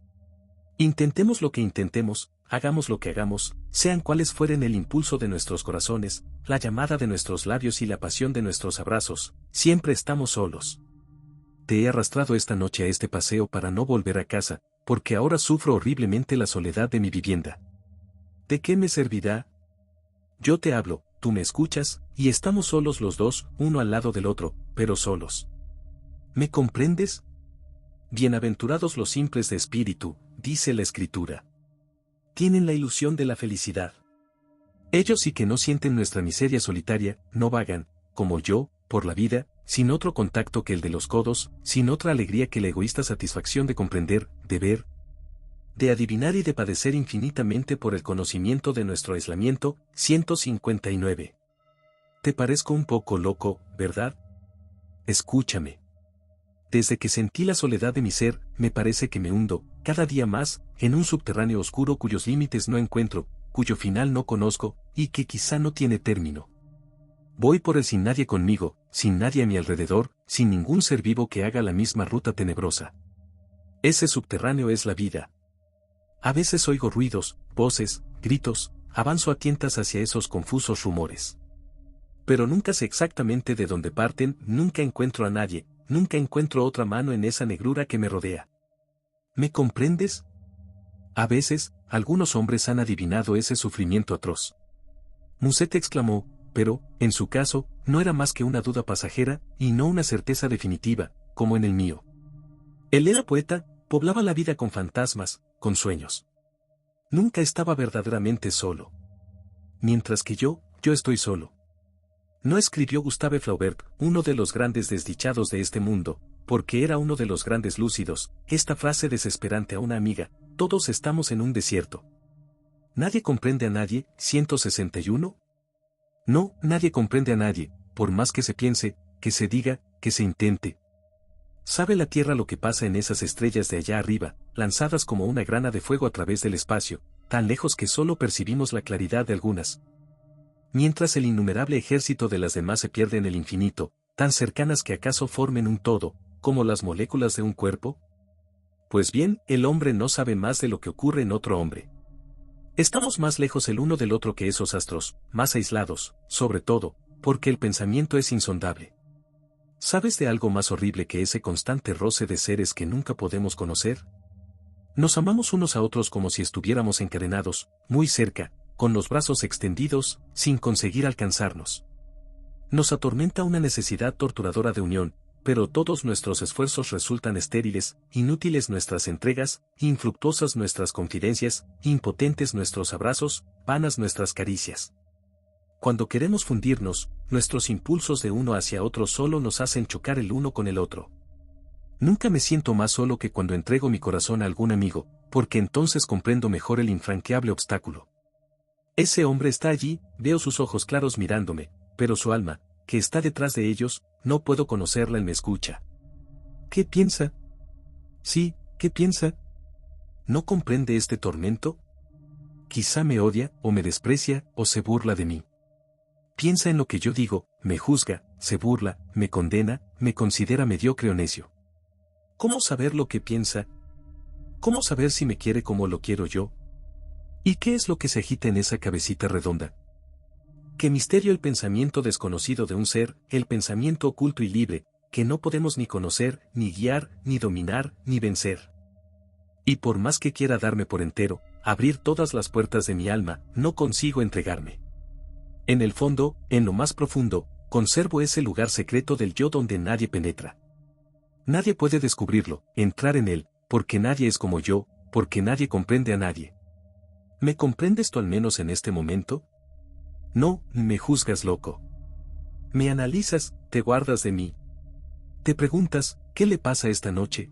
Intentemos lo que intentemos, hagamos lo que hagamos, sean cuales fueren el impulso de nuestros corazones, la llamada de nuestros labios y la pasión de nuestros abrazos, siempre estamos solos. Te he arrastrado esta noche a este paseo para no volver a casa, porque ahora sufro horriblemente la soledad de mi vivienda. ¿De qué me servirá? Yo te hablo, tú me escuchas, y estamos solos los dos, uno al lado del otro, pero solos. ¿Me comprendes? Bienaventurados los simples de espíritu, dice la Escritura. Tienen la ilusión de la felicidad. Ellos sí que no sienten nuestra miseria solitaria, no vagan, como yo, por la vida, sin otro contacto que el de los codos, sin otra alegría que la egoísta satisfacción de comprender, de ver, de adivinar y de padecer infinitamente por el conocimiento de nuestro aislamiento. 159. Te parezco un poco loco, ¿verdad? Escúchame. Desde que sentí la soledad de mi ser, me parece que me hundo, cada día más, en un subterráneo oscuro cuyos límites no encuentro, cuyo final no conozco, y que quizá no tiene término. Voy por él sin nadie conmigo, sin nadie a mi alrededor, sin ningún ser vivo que haga la misma ruta tenebrosa. Ese subterráneo es la vida. A veces oigo ruidos, voces, gritos, avanzo a tientas hacia esos confusos rumores. Pero nunca sé exactamente de dónde parten, nunca encuentro a nadie, nunca encuentro otra mano en esa negrura que me rodea. ¿Me comprendes? A veces, algunos hombres han adivinado ese sufrimiento atroz. Musset exclamó, pero, en su caso, no era más que una duda pasajera, y no una certeza definitiva, como en el mío. Él era poeta, poblaba la vida con fantasmas, con sueños. Nunca estaba verdaderamente solo. Mientras que yo estoy solo. No escribió Gustave Flaubert, uno de los grandes desdichados de este mundo, porque era uno de los grandes lúcidos, esta frase desesperante a una amiga: todos estamos en un desierto. ¿Nadie comprende a nadie? 161. No, nadie comprende a nadie, por más que se piense, que se diga, que se intente. ¿Sabe la Tierra lo que pasa en esas estrellas de allá arriba, lanzadas como una grana de fuego a través del espacio, tan lejos que solo percibimos la claridad de algunas? Mientras el innumerable ejército de las demás se pierde en el infinito, tan cercanas que acaso formen un todo, como las moléculas de un cuerpo. Pues bien, el hombre no sabe más de lo que ocurre en otro hombre. Estamos más lejos el uno del otro que esos astros, más aislados, sobre todo, porque el pensamiento es insondable. ¿Sabes de algo más horrible que ese constante roce de seres que nunca podemos conocer? Nos amamos unos a otros como si estuviéramos encadenados, muy cerca, con los brazos extendidos, sin conseguir alcanzarnos. Nos atormenta una necesidad torturadora de unión, pero todos nuestros esfuerzos resultan estériles, inútiles nuestras entregas, infructuosas nuestras confidencias, impotentes nuestros abrazos, vanas nuestras caricias. Cuando queremos fundirnos, nuestros impulsos de uno hacia otro solo nos hacen chocar el uno con el otro. Nunca me siento más solo que cuando entrego mi corazón a algún amigo, porque entonces comprendo mejor el infranqueable obstáculo. Ese hombre está allí, veo sus ojos claros mirándome, pero su alma, que está detrás de ellos, no puedo conocerla. Él me escucha. ¿Qué piensa? Sí, ¿qué piensa? ¿No comprende este tormento? Quizá me odia, o me desprecia, o se burla de mí. Piensa en lo que yo digo, me juzga, se burla, me condena, me considera mediocre o necio. ¿Cómo saber lo que piensa? ¿Cómo saber si me quiere como lo quiero yo? ¿Y qué es lo que se agita en esa cabecita redonda? Qué misterio el pensamiento desconocido de un ser, el pensamiento oculto y libre, que no podemos ni conocer, ni guiar, ni dominar, ni vencer. Y por más que quiera darme por entero, abrir todas las puertas de mi alma, no consigo entregarme. En el fondo, en lo más profundo, conservo ese lugar secreto del yo donde nadie penetra. Nadie puede descubrirlo, entrar en él, porque nadie es como yo, porque nadie comprende a nadie. ¿Me comprendes tú al menos en este momento? No, me juzgas loco. Me analizas, te guardas de mí. Te preguntas, ¿qué le pasa esta noche?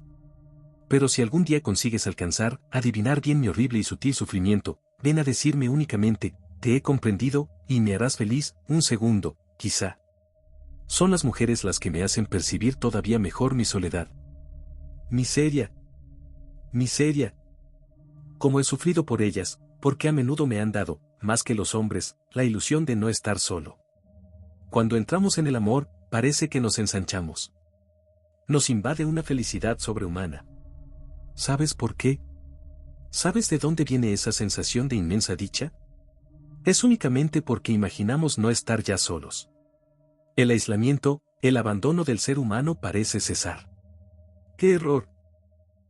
Pero si algún día consigues alcanzar, adivinar bien mi horrible y sutil sufrimiento, ven a decirme únicamente: te he comprendido, y me harás feliz, un segundo, quizá. Son las mujeres las que me hacen percibir todavía mejor mi soledad. Miseria. Miseria. Como he sufrido por ellas, porque a menudo me han dado, más que los hombres, la ilusión de no estar solo. Cuando entramos en el amor, parece que nos ensanchamos. Nos invade una felicidad sobrehumana. ¿Sabes por qué? ¿Sabes de dónde viene esa sensación de inmensa dicha? Es únicamente porque imaginamos no estar ya solos. El aislamiento, el abandono del ser humano parece cesar. ¡Qué error!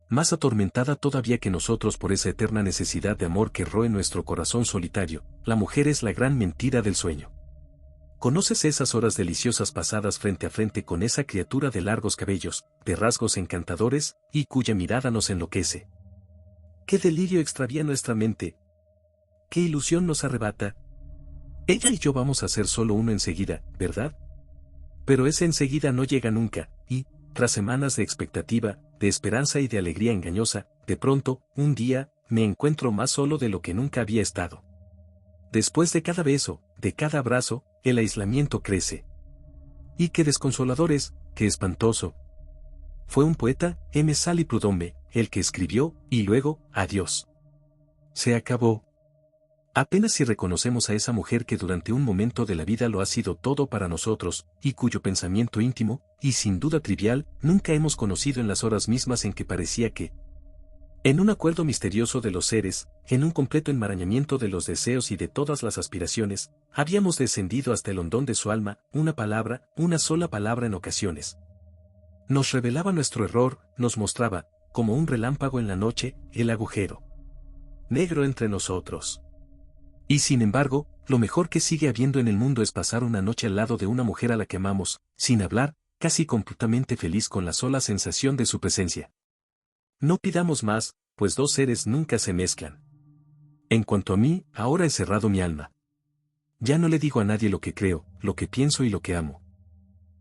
Más atormentada todavía que nosotros por esa eterna necesidad de amor que roe nuestro corazón solitario, la mujer es la gran mentira del sueño. ¿Conoces esas horas deliciosas pasadas frente a frente con esa criatura de largos cabellos, de rasgos encantadores, y cuya mirada nos enloquece? ¡Qué delirio extravía nuestra mente! ¡Qué ilusión nos arrebata! Ella y yo vamos a ser solo uno enseguida, ¿verdad? Pero ese enseguida no llega nunca, y, tras semanas de expectativa, de esperanza y de alegría engañosa, de pronto, un día, me encuentro más solo de lo que nunca había estado. Después de cada beso, de cada abrazo, el aislamiento crece. Y qué desconsolador es, qué espantoso. Fue un poeta, M. Sally Prudhomme, el que escribió, y luego, adiós. Se acabó. Apenas si reconocemos a esa mujer que durante un momento de la vida lo ha sido todo para nosotros, y cuyo pensamiento íntimo, y sin duda trivial, nunca hemos conocido en las horas mismas en que parecía que, en un acuerdo misterioso de los seres, en un completo enmarañamiento de los deseos y de todas las aspiraciones, habíamos descendido hasta el hondón de su alma, una sola palabra en ocasiones. Nos revelaba nuestro error, nos mostraba, como un relámpago en la noche, el agujero negro entre nosotros. Y sin embargo, lo mejor que sigue habiendo en el mundo es pasar una noche al lado de una mujer a la que amamos, sin hablar, casi completamente feliz con la sola sensación de su presencia. No pidamos más, pues dos seres nunca se mezclan. En cuanto a mí, ahora he cerrado mi alma. Ya no le digo a nadie lo que creo, lo que pienso y lo que amo.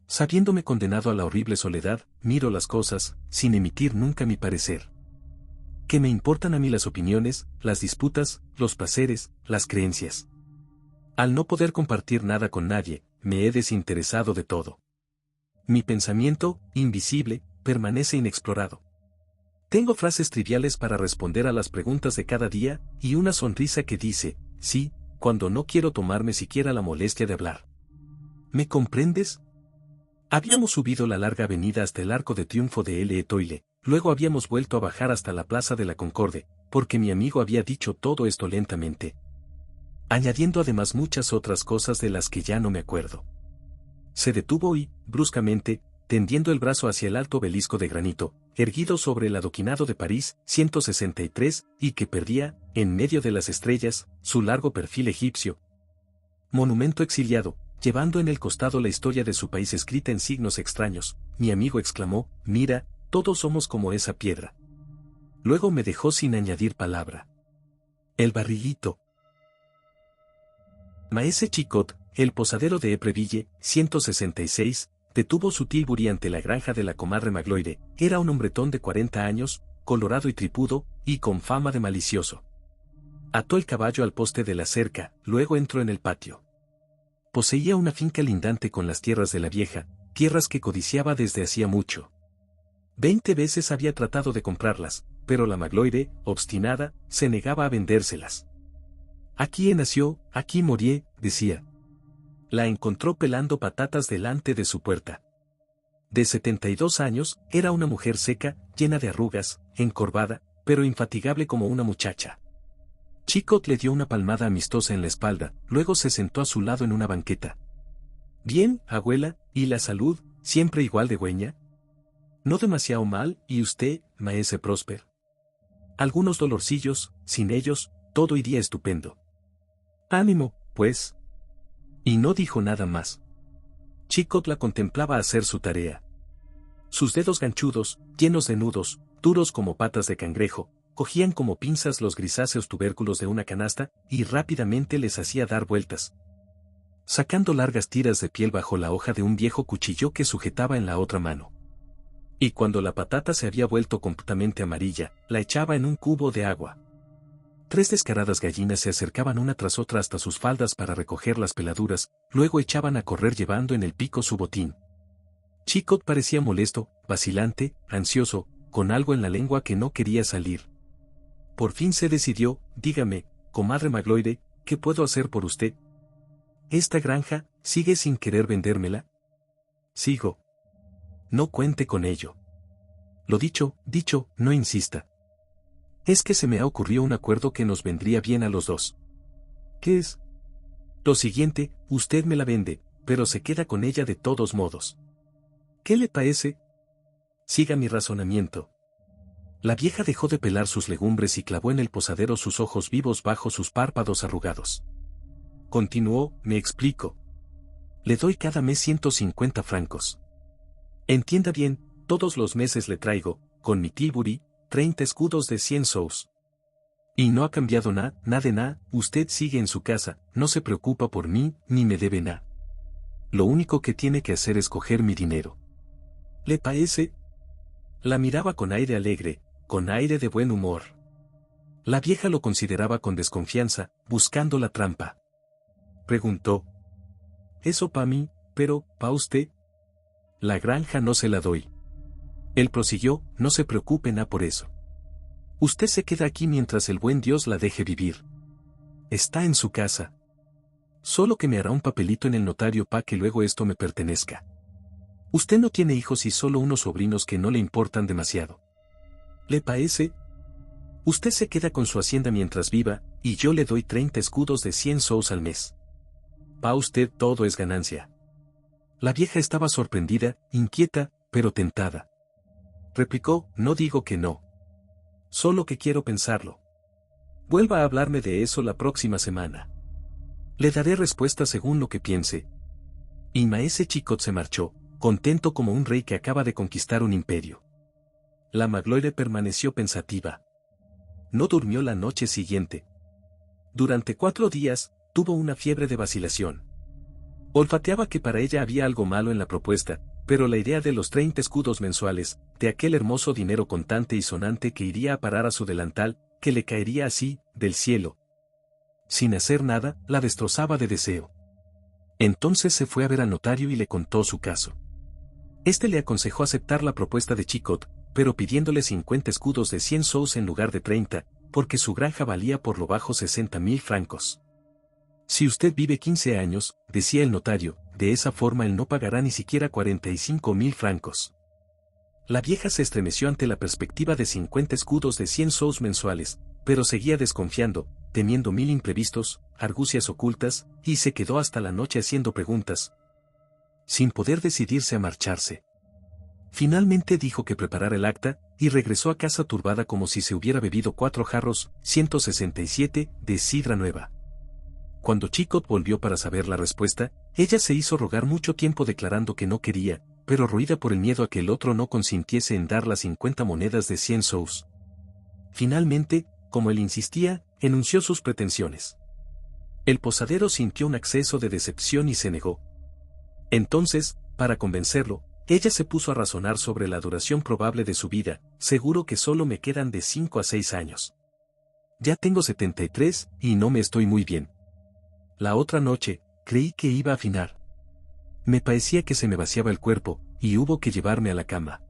Sabiéndome condenado a la horrible soledad, miro las cosas, sin emitir nunca mi parecer. ¿Qué me importan a mí las opiniones, las disputas, los placeres, las creencias? Al no poder compartir nada con nadie, me he desinteresado de todo. Mi pensamiento, invisible, permanece inexplorado. Tengo frases triviales para responder a las preguntas de cada día, y una sonrisa que dice, sí, cuando no quiero tomarme siquiera la molestia de hablar. ¿Me comprendes? Habíamos subido la larga avenida hasta el Arco de Triunfo de L. Etoile, luego habíamos vuelto a bajar hasta la Plaza de la Concorde, porque mi amigo había dicho todo esto lentamente, añadiendo además muchas otras cosas de las que ya no me acuerdo. Se detuvo y, bruscamente, tendiendo el brazo hacia el alto obelisco de granito, erguido sobre el adoquinado de París, 163, y que perdía, en medio de las estrellas, su largo perfil egipcio. Monumento exiliado, llevando en el costado la historia de su país escrita en signos extraños, mi amigo exclamó, mira, todos somos como esa piedra. Luego me dejó sin añadir palabra. El barriguito. Maese Chicot, el posadero de Épreville, 166, detuvo su tilburí ante la granja de la comadre Magloire. Era un hombretón de 40 años, colorado y tripudo, y con fama de malicioso. Ató el caballo al poste de la cerca, luego entró en el patio. Poseía una finca lindante con las tierras de la vieja, tierras que codiciaba desde hacía mucho. 20 veces había tratado de comprarlas, pero la Magloire, obstinada, se negaba a vendérselas. Aquí nació, aquí morí, decía. La encontró pelando patatas delante de su puerta. De 72 años, era una mujer seca, llena de arrugas, encorvada, pero infatigable como una muchacha. Chicot le dio una palmada amistosa en la espalda, luego se sentó a su lado en una banqueta. Bien, abuela, ¿y la salud, siempre igual de güeña? No demasiado mal, ¿y usted, maese Prosper? Algunos dolorcillos, sin ellos, todo iría estupendo. Ánimo, pues. Y no dijo nada más. Chicot la contemplaba hacer su tarea. Sus dedos ganchudos, llenos de nudos, duros como patas de cangrejo, cogían como pinzas los grisáceos tubérculos de una canasta, y rápidamente les hacía dar vueltas, sacando largas tiras de piel bajo la hoja de un viejo cuchillo que sujetaba en la otra mano. Y cuando la patata se había vuelto completamente amarilla, la echaba en un cubo de agua. 3 descaradas gallinas se acercaban una tras otra hasta sus faldas para recoger las peladuras, luego echaban a correr llevando en el pico su botín. Chicot parecía molesto, vacilante, ansioso, con algo en la lengua que no quería salir. Por fin se decidió, dígame, comadre Magloire, ¿qué puedo hacer por usted? ¿Esta granja, sigue sin querer vendérmela? Sigo. No cuente con ello. Lo dicho, no insista. Es que se me ha ocurrido un acuerdo que nos vendría bien a los dos. ¿Qué es? Lo siguiente, usted me la vende, pero se queda con ella de todos modos. ¿Qué le parece? Siga mi razonamiento. La vieja dejó de pelar sus legumbres y clavó en el posadero sus ojos vivos bajo sus párpados arrugados. Continuó, me explico. Le doy cada mes 150 francos. Entienda bien, todos los meses le traigo, con mi tilburí, 30 escudos de 100 sous. Y no ha cambiado nada, usted sigue en su casa, no se preocupa por mí, ni me debe nada. Lo único que tiene que hacer es coger mi dinero. ¿Le parece? La miraba con aire alegre, con aire de buen humor. La vieja lo consideraba con desconfianza, buscando la trampa. Preguntó. Eso pa' mí, pero, ¿pa' usted? La granja no se la doy. Él prosiguió, no se preocupe nada por eso. Usted se queda aquí mientras el buen Dios la deje vivir. Está en su casa. Solo que me hará un papelito en el notario pa' que luego esto me pertenezca. Usted no tiene hijos y solo unos sobrinos que no le importan demasiado. ¿Le parece? Usted se queda con su hacienda mientras viva, y yo le doy 30 escudos de 100 sous al mes. Pa' usted todo es ganancia. La vieja estaba sorprendida, inquieta, pero tentada. Replicó, no digo que no. Solo que quiero pensarlo. Vuelva a hablarme de eso la próxima semana. Le daré respuesta según lo que piense. Y maese Chicot se marchó, contento como un rey que acaba de conquistar un imperio. La Magloire permaneció pensativa. No durmió la noche siguiente. Durante 4 días, tuvo una fiebre de vacilación. Olfateaba que para ella había algo malo en la propuesta, pero la idea de los 30 escudos mensuales, de aquel hermoso dinero contante y sonante que iría a parar a su delantal, que le caería así, del cielo, sin hacer nada, la destrozaba de deseo. Entonces se fue a ver al notario y le contó su caso. Este le aconsejó aceptar la propuesta de Chicot, pero pidiéndole 50 escudos de 100 sous en lugar de 30, porque su granja valía por lo bajo 60.000 francos. Si usted vive 15 años, decía el notario, de esa forma él no pagará ni siquiera 45.000 francos. La vieja se estremeció ante la perspectiva de 50 escudos de 100 sous mensuales, pero seguía desconfiando, temiendo 1000 imprevistos, argucias ocultas, y se quedó hasta la noche haciendo preguntas, sin poder decidirse a marcharse. Finalmente dijo que preparara el acta, y regresó a casa turbada como si se hubiera bebido 4 jarros, 167, de sidra nueva. Cuando Chicot volvió para saber la respuesta, ella se hizo rogar mucho tiempo declarando que no quería, pero roída por el miedo a que el otro no consintiese en dar las 50 monedas de 100 sous. Finalmente, como él insistía, enunció sus pretensiones. El posadero sintió un acceso de decepción y se negó. Entonces, para convencerlo, ella se puso a razonar sobre la duración probable de su vida. Seguro que solo me quedan de 5 a 6 años. Ya tengo 73 y no me estoy muy bien. La otra noche, creí que iba a afinar. Me parecía que se me vaciaba el cuerpo, y hubo que llevarme a la cama.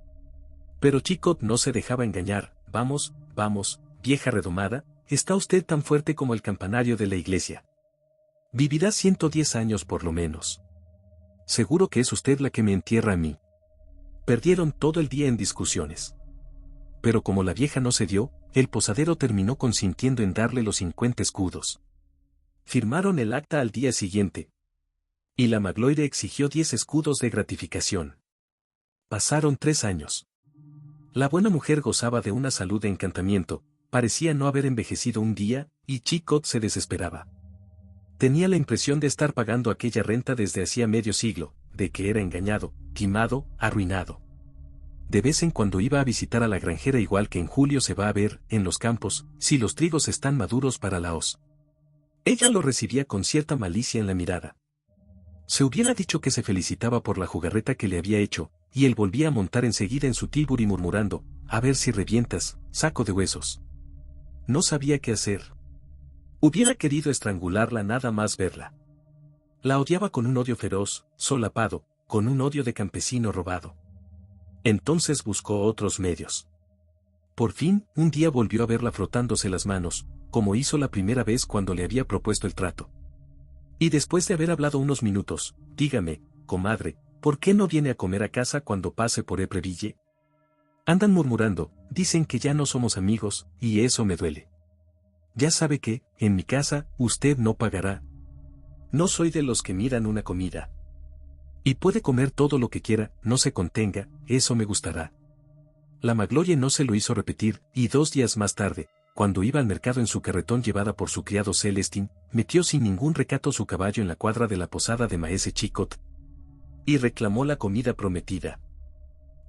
Pero Chicot no se dejaba engañar. Vamos, vamos, vieja redomada, está usted tan fuerte como el campanario de la iglesia. Vivirá 110 años por lo menos. Seguro que es usted la que me entierra a mí. Perdieron todo el día en discusiones. Pero como la vieja no cedió, el posadero terminó consintiendo en darle los 50 escudos. Firmaron el acta al día siguiente. Y la Magloire exigió 10 escudos de gratificación. Pasaron 3 años. La buena mujer gozaba de una salud de encantamiento, parecía no haber envejecido un día, y Chicot se desesperaba. Tenía la impresión de estar pagando aquella renta desde hacía medio siglo, de que era engañado, timado, arruinado. De vez en cuando iba a visitar a la granjera igual que en julio se va a ver, en los campos, si los trigos están maduros para la hoz. Ella lo recibía con cierta malicia en la mirada. Se hubiera dicho que se felicitaba por la jugarreta que le había hecho, y él volvía a montar enseguida en su Tilbury murmurando, a ver si revientas, saco de huesos. No sabía qué hacer. Hubiera querido estrangularla nada más verla. La odiaba con un odio feroz, solapado, con un odio de campesino robado. Entonces buscó otros medios. Por fin, un día volvió a verla frotándose las manos, como hizo la primera vez cuando le había propuesto el trato. Y después de haber hablado unos minutos, dígame, comadre, ¿por qué no viene a comer a casa cuando pase por Épreville? Andan murmurando, dicen que ya no somos amigos, y eso me duele. Ya sabe que, en mi casa, usted no pagará. No soy de los que miran una comida. Y puede comer todo lo que quiera, no se contenga, eso me gustará. La Magloire no se lo hizo repetir, y 2 días más tarde, cuando iba al mercado en su carretón llevada por su criado Celestin, metió sin ningún recato su caballo en la cuadra de la posada de Maese Chicot. Y reclamó la comida prometida.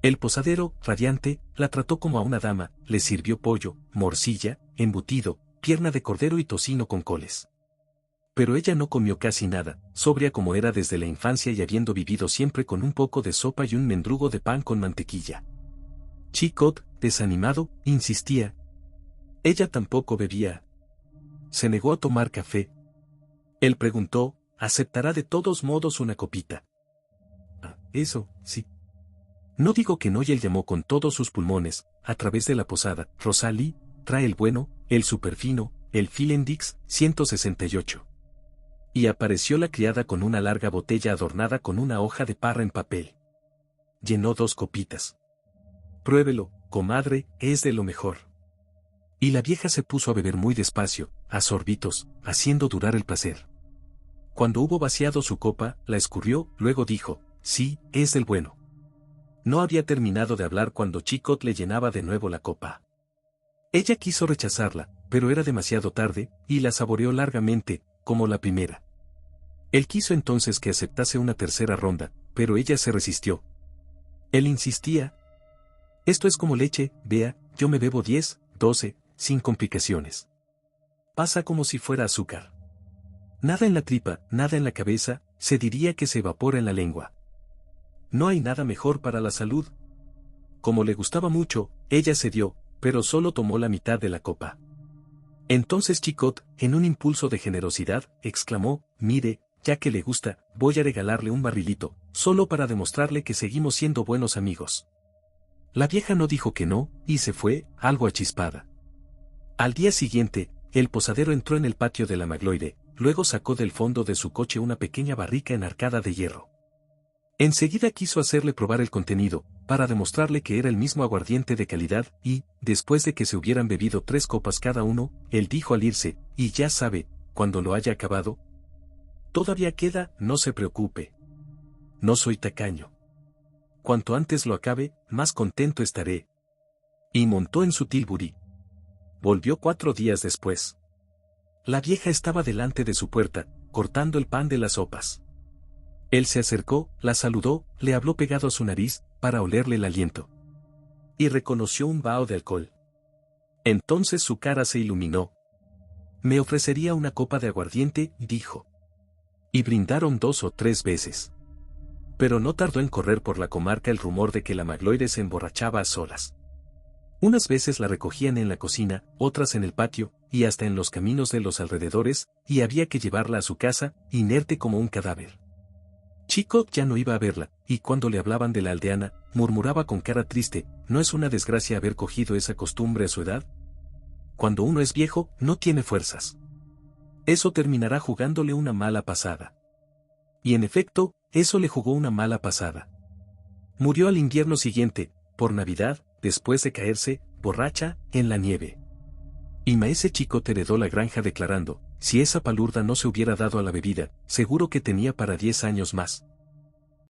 El posadero, radiante, la trató como a una dama, le sirvió pollo, morcilla, embutido, pierna de cordero y tocino con coles. Pero ella no comió casi nada, sobria como era desde la infancia y habiendo vivido siempre con un poco de sopa y un mendrugo de pan con mantequilla. Chicot, desanimado, insistía. Ella tampoco bebía. Se negó a tomar café. Él preguntó, ¿aceptará de todos modos una copita? Ah, eso, sí. No digo que no, y él llamó con todos sus pulmones, a través de la posada, Rosalie, trae el bueno, el superfino, el Filendix, 168. Y apareció la criada con una larga botella adornada con una hoja de parra en papel. Llenó 2 copitas. Pruébelo, comadre, es de lo mejor. Y la vieja se puso a beber muy despacio, a sorbitos, haciendo durar el placer. Cuando hubo vaciado su copa, la escurrió, luego dijo, sí, es del bueno. No había terminado de hablar cuando Chicot le llenaba de nuevo la copa. Ella quiso rechazarla, pero era demasiado tarde, y la saboreó largamente, como la primera. Él quiso entonces que aceptase una tercera ronda, pero ella se resistió. Él insistía. Esto es como leche, vea, yo me bebo 10, 12, sin complicaciones. Pasa como si fuera azúcar. Nada en la tripa, nada en la cabeza, se diría que se evapora en la lengua. No hay nada mejor para la salud. Como le gustaba mucho, ella cedió, pero solo tomó la mitad de la copa. Entonces Chicot, en un impulso de generosidad, exclamó, mire, ya que le gusta, voy a regalarle un barrilito, solo para demostrarle que seguimos siendo buenos amigos. La vieja no dijo que no, y se fue, algo achispada. Al día siguiente, el posadero entró en el patio de la Magloire, luego sacó del fondo de su coche una pequeña barrica enarcada de hierro. Enseguida quiso hacerle probar el contenido, para demostrarle que era el mismo aguardiente de calidad, y, después de que se hubieran bebido 3 copas cada uno, él dijo al irse, y ya sabe, cuando lo haya acabado. Todavía queda, no se preocupe. No soy tacaño. Cuanto antes lo acabe, más contento estaré. Y montó en su tilburí. Volvió 4 días después. La vieja estaba delante de su puerta, cortando el pan de las sopas. Él se acercó, la saludó, le habló pegado a su nariz, para olerle el aliento. Y reconoció un vaho de alcohol. Entonces su cara se iluminó. Me ofrecería una copa de aguardiente, dijo. Y brindaron 2 o 3 veces. Pero no tardó en correr por la comarca el rumor de que la Magloire se emborrachaba a solas. Unas veces la recogían en la cocina, otras en el patio, y hasta en los caminos de los alrededores, y había que llevarla a su casa, inerte como un cadáver. Chicot ya no iba a verla, y cuando le hablaban de la aldeana, murmuraba con cara triste, ¿no es una desgracia haber cogido esa costumbre a su edad? Cuando uno es viejo, no tiene fuerzas. Eso terminará jugándole una mala pasada. Y en efecto, eso le jugó una mala pasada. Murió al invierno siguiente, por Navidad, después de caerse, borracha, en la nieve. Y maese Chicot heredó la granja declarando, si esa palurda no se hubiera dado a la bebida, seguro que tenía para 10 años más.